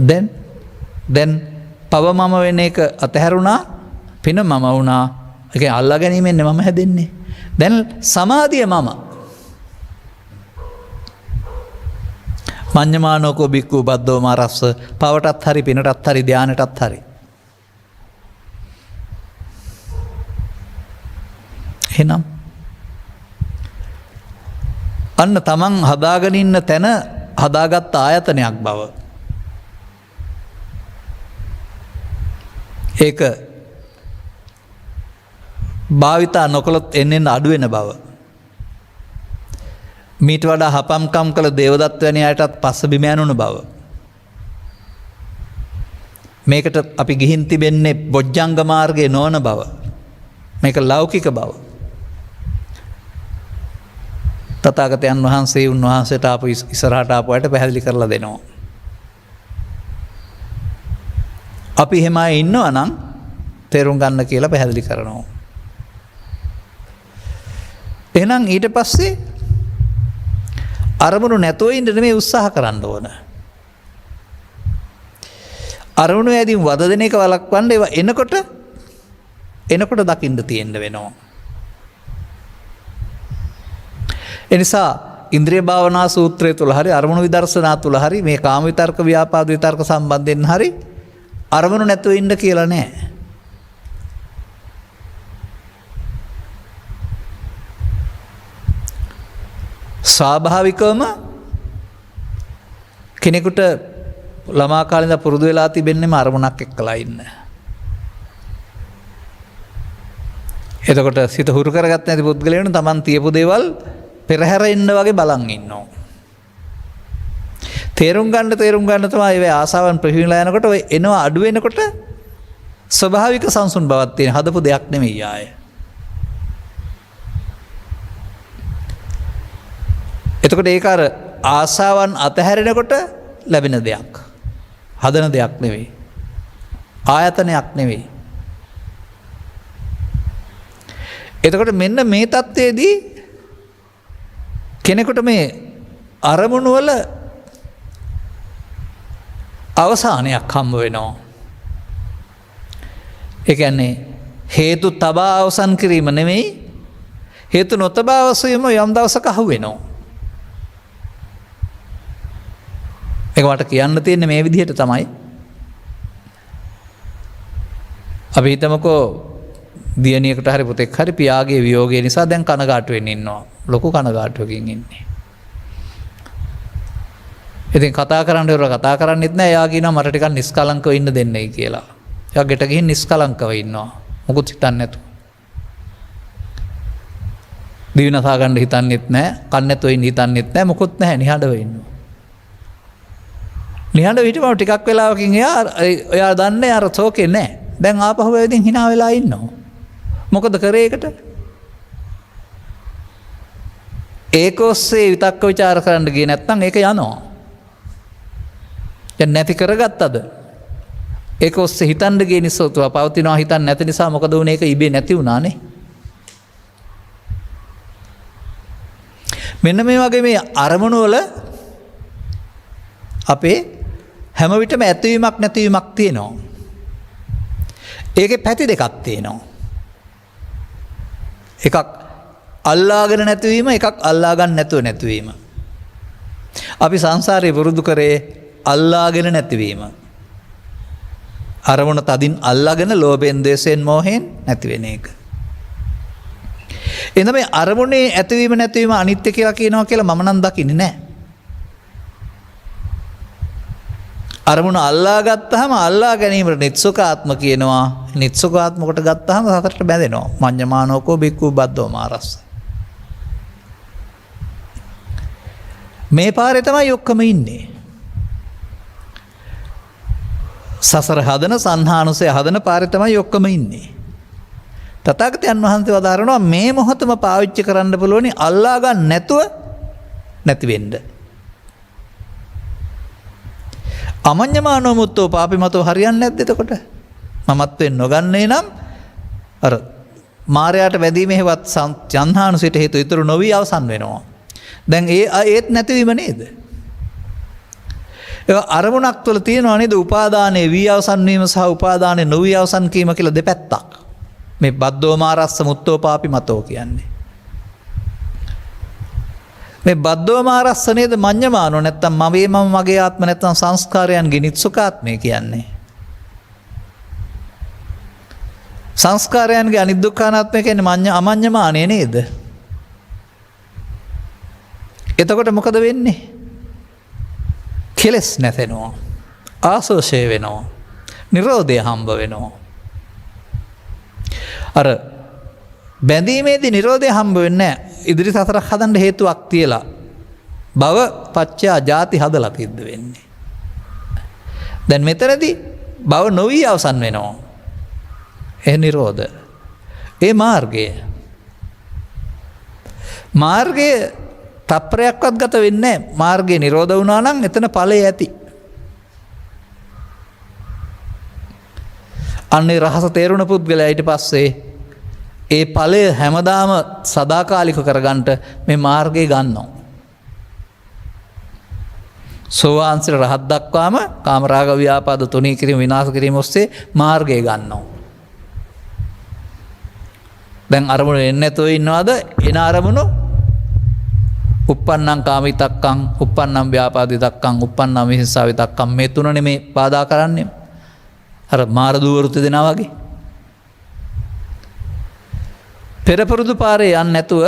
දැන් පව මම වෙන එක අතහැරුණා පින මම වුණා. ඒ කියන්නේ අල්ලා ගැනීමෙන් මම හැදෙන්නේ. දැන් සමාධිය මම. මඤ්ඤමානෝකෝ බික්ඛු බද්දෝ මාරස්ස පවටත් හරි පිනටත් හරි ධානයටත් හරි. එහෙනම් අන්න තමන් හදාගෙන ඉන්න තැන හදාගත් ආයතනයක් බව. ඒක භාවිතා නොකළොත් එන්නෙන් අඩුවෙන බව. මීට වඩා හපම්කම් කළ දේවදත්ත වැනි අයටත් පස්ස බිම යනුණු බව. මේකට අපි ගිහින් තිබෙන්නේ බොජ්ජංග මාර්ගයේ නොවන බව. මේක ලෞකික බව. තථාගතයන් වහන්සේ උන්වහන්සේට ආපු ඉස්සරහට ආපු අයට පැහැදිලි කරලා දෙනවා. අපි එහෙම අය ඉන්නවා නම් තේරුම් ගන්න කියලා පැහැදිලි කරනවා. එහෙනම් ඊට පස්සේ අරමුණු නැතෝ ඉන්න නෙමෙයි උත්සාහ කරන්න ඕන. අරමුණු ඇදින් වද දෙන එක වළක්වන්න ඒවා එනකොට දකින්න තියෙන්න වෙනවා. එනිසා ඉන්ද්‍රිය භාවනා සූත්‍රය තුළ හරි අරමුණු විදර්ශනා තුළ හරි මේ කාම විතර්ක ව්‍යාපාද විතර්ක සම්බන්ධයෙන් හරි අරමුණු නැතුව ඉන්න කියලා නෑ. ස්වාභාවිකවම කෙනෙකුට ළමා කාලේ ඉඳලා පුරුදු වෙලා තිබෙන්නේම අරමුණක් එක්කලා ඉන්න. එතකොට සිත හුරු කරගත් නැති පුද්ගලයන් තමන් තියපු දේවල් පෙරහැර ඉන්න වගේ බලන් ඉන්නවා. තේරුම් ගන්න තමයි ඒ ආසාවන් ප්‍රහීනලා යනකොට ඔය එනවා අඩු වෙනකොට ස්වභාවික සංසුන් බවක් තියෙන හදපු දෙයක් නෙමෙයි ආය. එතකොට ඒක අර ආසාවන් අතහැරෙනකොට ලැබෙන දෙයක්. හදන දෙයක් නෙවෙයි. ආයතනයක් නෙවෙයි. එතකොට මෙන්න මේ තත්ත්වයේදී කෙනෙකුට මේ අරමුණු වල අවසානයක් හම්බ වෙනවා. ඒ කියන්නේ හේතු තබා අවසන් කිරීම නෙමෙයි හේතු නොතබා අවසීම යම් දවසක අහු වෙනවා. ඒක මට කියන්න තියෙන්නේ මේ විදිහට තමයි. අපි හිතමුකෝ දියණියකට හරි පුතෙක් හරි පියාගේ වියෝගය නිසා දැන් කනගාටු වෙන්න ඉන්නවා. ලොකු කනගාටුවකින් ඉන්නේ. ඉතින් කතා කරන්නෙත් නෑ. එයා කියනවා මට ටිකක් නිස්කලංකව ඉන්න දෙන්නයි කියලා. එයා ගෙට ගිහින් නිස්කලංකව ඉන්නවා. මොකුත් හිතන්නේ නැතුව. දිවි නසා ගන්න හිතන්නෙත් නෑ. කන් නැතුව ඉන්න හිතන්නෙත් නෑ. මොකුත් නැහැ. නිහඬව ඉන්නවා. නිහඬව හිටපුවම ටිකක් වෙලාවකින් එයා දන්නේ අර ශෝකේ නෑ. දැන් ආපහු ඇවිදින් hina වෙලා ඉන්නවා. මොකද කරේ ඒකට? ඒක ඔස්සේ විතක්ක ਵਿਚාර කරන්න ගියේ නැත්නම් ඒක යනවා. දැන් නැති කරගත්තද? ඒක ඔස්සේ හිතන්න ගිය නිසා පවතිනවා හිතන්න නැති නිසා මොකද වුනේ? ඒක ඉබේ නැති වුණානේ. මෙන්න මේ වගේ මේ අරමුණු වල අපේ හැම විටම ඇතිවීමක් නැතිවීමක් තියෙනවා. ඒකේ පැති දෙකක් තියෙනවා. එකක් අල්ලාගෙන නැතිවීම, එකක් අල්ලාගන්න නැතුව නැතිවීම. අපි සංසාරේ පුරුදු කරේ අල්ලාගෙන නැතිවීම. අරමුණ තදින් අල්ලාගෙන ලෝභයෙන්, ද්වේෂයෙන්, මෝහයෙන් නැති වෙන එක. එතන මේ අරමුණේ ඇතිවීම නැතිවීම අනිත්‍ය කියලා කියනවා කියලා මම නම් දකින්නේ නැහැ. අරමුණ අල්ලා ගත්තාම අල්ලා ගැනීමට නිත්සුකාත්ම කියනවා. නිත්සුකාත්ම කොට ගත්තාම සතරට බැඳෙනවා. මඤ්ඤමානෝකෝ බික්ඛු බද්දෝ මාරස්ස. මේ පාරේ තමයි ඔක්කොම ඉන්නේ. සසර හදන සංහානුසය හදන පාරේ තමයි ඔක්කොම ඉන්නේ. තථාගතයන් වහන්සේ වදාරනවා මේ මොහොතම පාවිච්චි කරන්න පුළුවනි අල්ලා ගන්න නැතුව නැති වෙන්න. අමඤ්ඤමානෝ මුත්තෝ පාපිමතෝ හරියන්නේ නැද්ද එතකොට? මමත්වෙන් නොගන්නේ නම් අර මායයට වැදීමේවත් සංහානුසයට හේතු ඉතුරු නොවි අවසන් වෙනවා. දැන් ඒත් නැතිවීම නේද? ඒ අරමුණක් තුළ තියෙනවා නේද උපාදානයේ වී අවසන් වීම සහ උපාදානයේ නොවි අවසන් කීම කියලා දෙපැත්තක්. මේ බද්දෝ මාරස්ස මුත්තෝ පාපිමතෝ කියන්නේ. මේ බද්දෝ මාරස්ස නේද මඤ්ඤමානෝ නැත්තම් මගේ ආත්ම නැත්තම් සංස්කාරයන්ගේ නිත්සුකාත්මය කියන්නේ. සංස්කාරයන්ගේ අනිදුක්ඛානාත්මය කියන්නේ අමඤ්ඤමානය නේද? එතකොට මොකද වෙන්නේ? කෙලස් නැතෙනවා. ආසෝෂය වෙනවා. නිරෝධය හම්බ වෙනවා. අර බැඳීමේදී නිරෝධය හම්බ වෙන්නේ ඉදිරි සසරක් හදන්න හේතුවක් තියලා භව පච්චා ජාති හදලා තිද්ද වෙන්නේ. දැන් මෙතනදී භව නොවි අවසන් වෙනවා. ඒ නිරෝධ. ඒ මාර්ගය තප්පරයක්වත් ගත වෙන්නේ නැහැ. මාර්ගය නිරෝධ වුණා නම් එතන ඵලය ඇති. අන්නේ රහස තේරුණ පුද්ගලයා ඊට පස්සේ ඒ ඵලය හැමදාම සදාකාලික කරගන්නට මේ මාර්ගය ගන්නවා. සෝවාන්සිර රහත් දක්වාම කාමරාග ව්‍යාපාද තුනී කිරීම විනාශ කිරීම ඔස්සේ මාර්ගය ගන්නවා. දැන් අරමුණ එන්නේ නැතුව ඉන්නවද? එන අරමුණු uppannam කාමිතක්කං, uppannam ව්‍යාපාදිතක්කං, uppannam විහිංසාවිතක්කං මේ තුනනේ මේ බාධා කරන්නේ. අර මාර දුවරුත් දෙනා වගේ. පෙරපුරුදු පාරේ යන්නේ නැතුව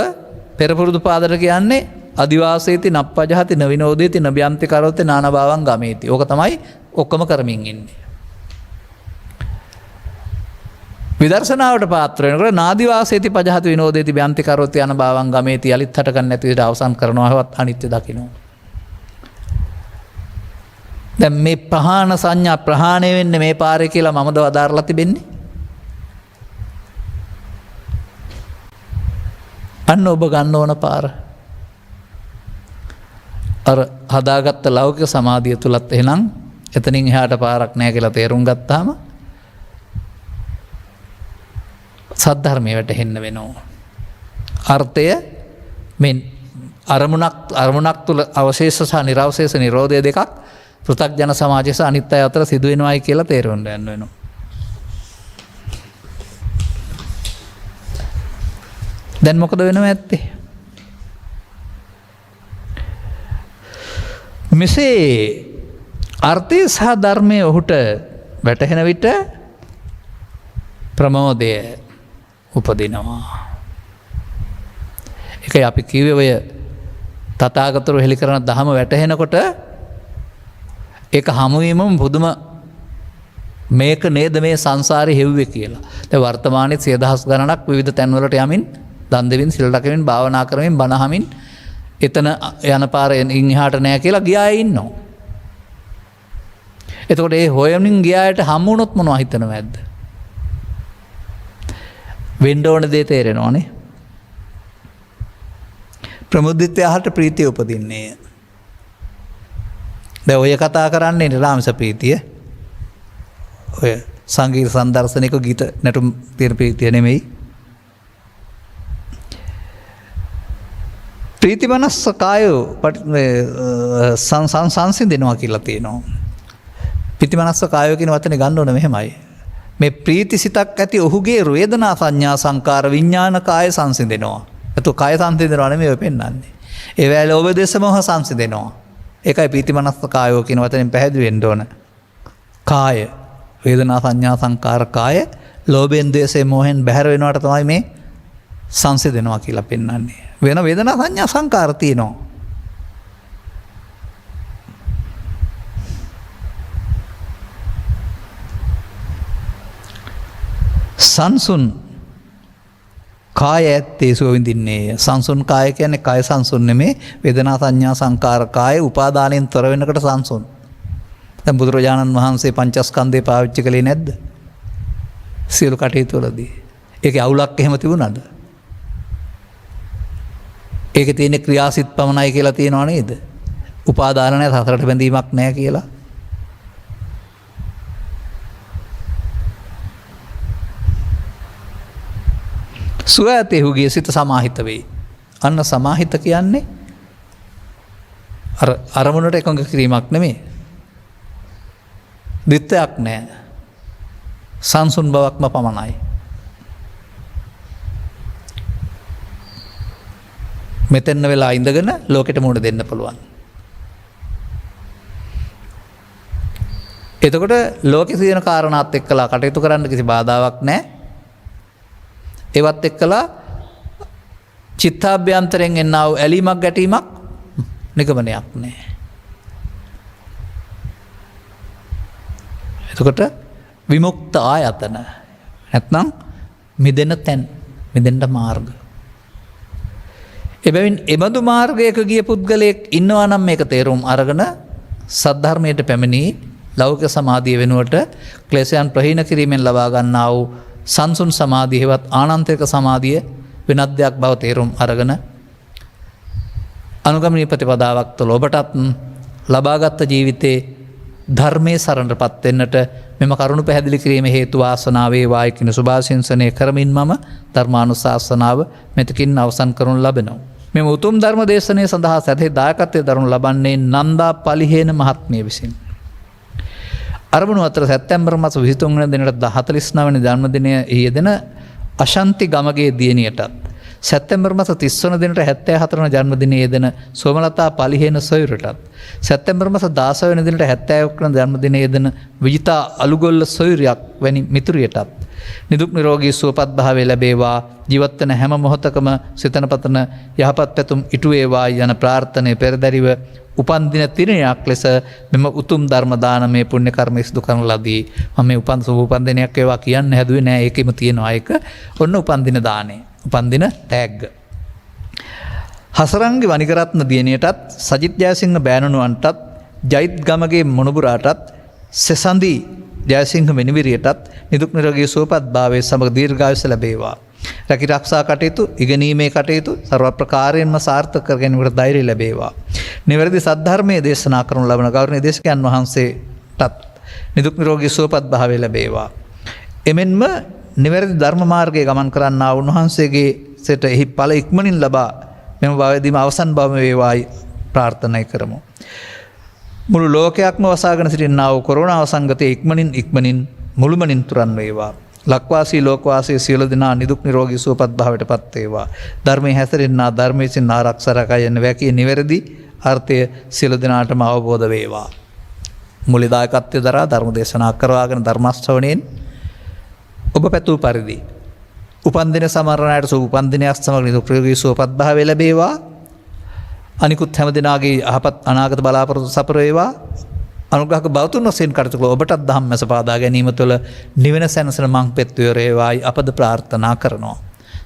පෙරපුරුදු පාදට කියන්නේ අදිවාසේති නප්පජහති නවිනෝදේති නබ්‍යන්ති කරොත්තේ නානභාවං ගමේති. ඕක තමයි ඔක්කොම කරමින් ඉන්නේ. විදර්ශනාවට පාත්‍ර වෙනකොට නාදිවාසේති පජහත විනෝදේති බ්‍යන්ති කරෝති යන භාවං ගමේති යලිත් හට ගන්න නැති විදිහට අවසන් කරනවා හවත් අනිත්‍ය දකින්න. දැන් මේ ප්‍රහාණ සංඥා ප්‍රහාණය වෙන්නේ මේ පාරේ කියලා මමද වදාරලා තිබෙන්නේ. අන්න ඔබ ගන්න ඕන පාර. අර හදාගත්ත ලෞකික සමාධිය තුලත් එහෙනම් එතනින් එහාට පාරක් නැහැ කියලා තේරුම් ගත්තාම සද්ධර්මයේ වැටෙන්න වෙනවා. අර්ථය මේ අරමුණක් තුල අවශේෂ සහ නිර්වශේෂ නිරෝධය දෙකක් පෘථග්ජන සමාජයේ සහ අනිත් අය අතර සිදු වෙනවායි කියලා තේරුම් ගන්න වෙනවා. දැන් මොකද වෙනව ඇත්තේ? මෙසේ අර්ථය සහ ධර්මය ඔහුට වැටහෙන විට ප්‍රමෝදය උපදිනවා. එකයි අපි කිව්වේ ඔය තථාගතවරු හෙළි කරන ධහම වැටහෙනකොට ඒක හමුවීමම පුදුම මේක නේද මේ සංසාරේ හෙව්වේ කියලා. දැන් වර්තමානයේ 100,000 ගණනක් විවිධ තැන්වලට යමින් දන් දෙමින් සිල් රැකමින් භාවනා කරමින් බණ අහමින් එතන යන පාරෙන් එහාට නෑ කියලා ගියා අය ඉන්නවා. එතකොට ඒ හොයමින් ගියායට හම්බ වුණොත් මොනවද හිතනවද? වෙන්න ඕන දේ තේරෙනවනේ. ප්‍රමුදිතයාට ප්‍රීතිය උපදින්නේ. දැන් ඔය කතා කරන්නේ නිරාමස ප්‍රීතිය. ඔය සංගීත සම්දර්ශනික ගීත නැටුම් තියෙන ප්‍රීතිය නෙමෙයි. ප්‍රීතිමනස්ස කායෝ සංසිඳෙනවා කියලා තියෙනවා. ප්‍රීතිමනස්ස කායෝ කියන වචනේ ගන්න ඕනේ මෙහෙමයි. මේ ප්‍රීති සිතක් ඇති ඔහුගේ වේදනා සංඥා සංකාර විඥාන කාය සංසිඳෙනවා. එතකොට කාය සංසිඳෙනවා නෙමෙයි ඔය පෙන්නන්නේ. ඒ වෙලාවේ ඔබ දේශ මොහ සංසිඳෙනවා. ඒකයි ප්‍රීතිමනස්ස කායෝ කියන වචනෙන් පැහැදිලි වෙන්න ඕන. කාය වේදනා සංඥා සංකාර කාය ලෝභයෙන් ද්වේෂයෙන් මොහෙන් බැහැර වෙනවට තමයි මේ සංසිඳෙනවා කියලා පෙන්නන්නේ. වෙන වේදනා සංඥා සංකාර තියෙනවා. සංසුන් කාය ඇත්තේ සුව විඳින්නේ. සංසුන් කාය කියන්නේ කාය සංසුන් නෙමේ. වේදනා සංඥා සංකාර කාය උපාදානයෙන් තොර වෙනකොට සංසුන්. දැන් බුදුරජාණන් වහන්සේ පංචස්කන්ධය පාවිච්චි කළේ නැද්ද? සියලු කටයුතු වලදී. ඒකේ අවුලක් එහෙම තිබුණාද? ඒකේ තියෙන ක්‍රියාසිට පමණයි කියලා තියෙනව නේද? උපාදාන නැහැ, සතරට බැඳීමක් නැහැ කියලා. සුව ඇතෙහුගේ සිත සමාහිත වෙයි. අන්න සමාහිත කියන්නේ අරමුණට එකඟ කිරීමක් නෙමෙයි. දිත්තයක් නැහැ. සංසුන් බවක්ම පමණයි. මෙතෙන්න වෙලා ඉඳගෙන ලෝකෙට මුහුණ දෙන්න පුළුවන්. එතකොට ලෝකෙ තියෙන කාරණාත් එක්කලා කටයුතු කරන්න කිසි බාධාවක් නැහැ. ඒවත් එක්කලා චිත්තාභ්‍යන්තරයෙන් එන්නා වූ ඇලීමක් ගැටීමක් නිගමනයක් නැහැ. එතකොට විමුක්ත ආයතන නැත්නම් මිදෙන තැන්, මිදෙන්න මාර්ග. එබැවින් එබඳු මාර්ගයක ගිය පුද්ගලයෙක් ඉන්නවා නම් මේක තේරුම් අරගෙන සද්ධර්මයට පැමිණී ලෞකික සමාධිය වෙනුවට ක්ලේශයන් ප්‍රහීන කිරීමෙන් ලබා ගන්නා වූ සංසුන් සමාධියවත් ආනන්තරික සමාධිය වෙනත් දෙයක් බව තේරුම් අරගෙන අනුගමනීය ප්‍රතිපදාවක් තුළ ඔබටත් ලබාගත් ජීවිතේ ධර්මයේ සරණටපත් වෙන්නට මෙම කරුණු පැහැදිලි කිරීම හේතු වාසනා වේවායි කියන සුභාශිංසනය කරමින් මම ධර්මානුශාසනාව මෙතකින් අවසන් කරනු ලබනවා. මෙම උතුම් ධර්ම දේශනය සඳහා සැදැහි දායකත්වයේ දරනු ලබන්නේ නන්දා පලිහේන මහත්මිය විසින්. අරමුණු අතර සැප්තැම්බර් මාස 23 වෙනි දිනට 49 වෙනි ජන්මදිනය යෙදෙන අශාන්ති ගමගේ දියණියටත් සැප්තැම්බර් මාස 30 වෙනි දිනට 74 වෙනි ජන්මදිනය යෙදෙන සෝමලතා පලිහේන සොයුරටත් සැප්තැම්බර් මාස 16 වෙනි දිනට 71 වෙනි ජන්මදිනය යෙදෙන විජිතා අලුගොල්ල සොයුරියක් වැනි මිතුරියටත් නිදුක් නිරෝගී සුවපත් භාවය ලැබේවා. ජීවත් වෙන හැම මොහොතකම සිතන පතන යහපත් පැතුම් ඉටු වේවා යන ප්‍රාර්ථනාව පෙරදරිව උපන්දින තිරණයක් ලෙස මෙම උතුම් ධර්ම දානමය පුණ්‍ය කර්ම සිදු කරන ලදී. මම මේ උපන්දිනයක් වේවා කියන්න හැදුවේ නෑ. ඒකෙම තියෙනවා ඒක. ඔන්න උපන්දින දාණය. උපන්දින ටැග්. හසරංගි වනිකරත්න දියණියටත් සජිත් ජයසිංහ බෑණනුවන්ටත් ජයිත් ගමගේ මොනුබුරාටත් සෙසඳි ජයසිංහ මෙනිවිරියටත් නිදුක් නිරෝගී සුවපත් භාවයේ සමග දීර්ඝායුෂ ලැබේවා. රැකී ආරක්ෂා කටයුතු ඉගෙනීමේ කටයුතු ਸਰව ප්‍රකාරයෙන්ම සාර්ථක කර ගැනීමට ධෛර්යය ලැබේවා. නිවැරදි සද්ධර්මයේ දේශනා කරනු ලබන ගෞරවනීය දේශකයන් වහන්සේටත් නිදුක් නිරෝගී සුවපත් භාවය ලැබේවා. එමෙන්ම නිවැරදි ධර්ම මාර්ගයේ ගමන් කරන්නා වහන්සේගේ සිට එහි ඵල ඉක්මනින් ලබා මෙම භවයේදීම අවසන් භවම වේවායි ප්‍රාර්ථනා කරමු. මුළු ලෝකයක්ම වසාගෙන සිටිනා වූ කොරෝනා වසංගතයේ ඉක්මනින් මුළුමනින් තුරන් වේවා. ලක්වාසී ලෝකවාසී සියලු දෙනා නිදුක් නිරෝගී සුවපත් භාවයට පත් වේවා. ධර්මයේ හැසිරෙන්නා ධර්මයෙන් සින් ආරක්ෂා යන වැකී නිවැරදි අර්ථය සියලු දෙනාටම අවබෝධ වේවා. මුලිදායකත්වය දරා ධර්ම දේශනා කරවාගෙන ධර්ම ශ්‍රවණයෙන් ඔබ පැතුූ පරිදි උපන්දින සමරණයට සුබ උපන්දිනයක් සමග නිදුක් නිරෝගී සුවපත් භාවය ලැබේවා. අනිකුත් හැම දිනාගේ යහපත් අනාගත බලාපොරොත්තු සපර වේවා. අනුග්‍රහක බෞතුන් වශයෙන් කටයුතු කළ ඔබටත් දහම් මැස පාදා ගැනීම තුළ නිවන සැනසෙන මං පෙත් වේවායි අපද ප්‍රාර්ථනා කරනවා.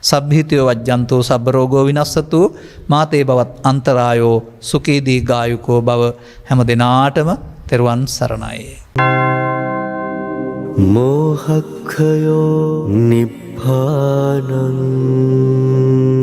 සබ්බීතියෝ වජ්ජන්තෝ සබ්බ රෝගෝ විනස්සතු මාතේ බවත් අන්තරායෝ සුඛී දීඝායුකෝ භව හැම දිනාටම තෙරුවන් සරණයි. මෝහක්ඛයෝ නිබ්බානං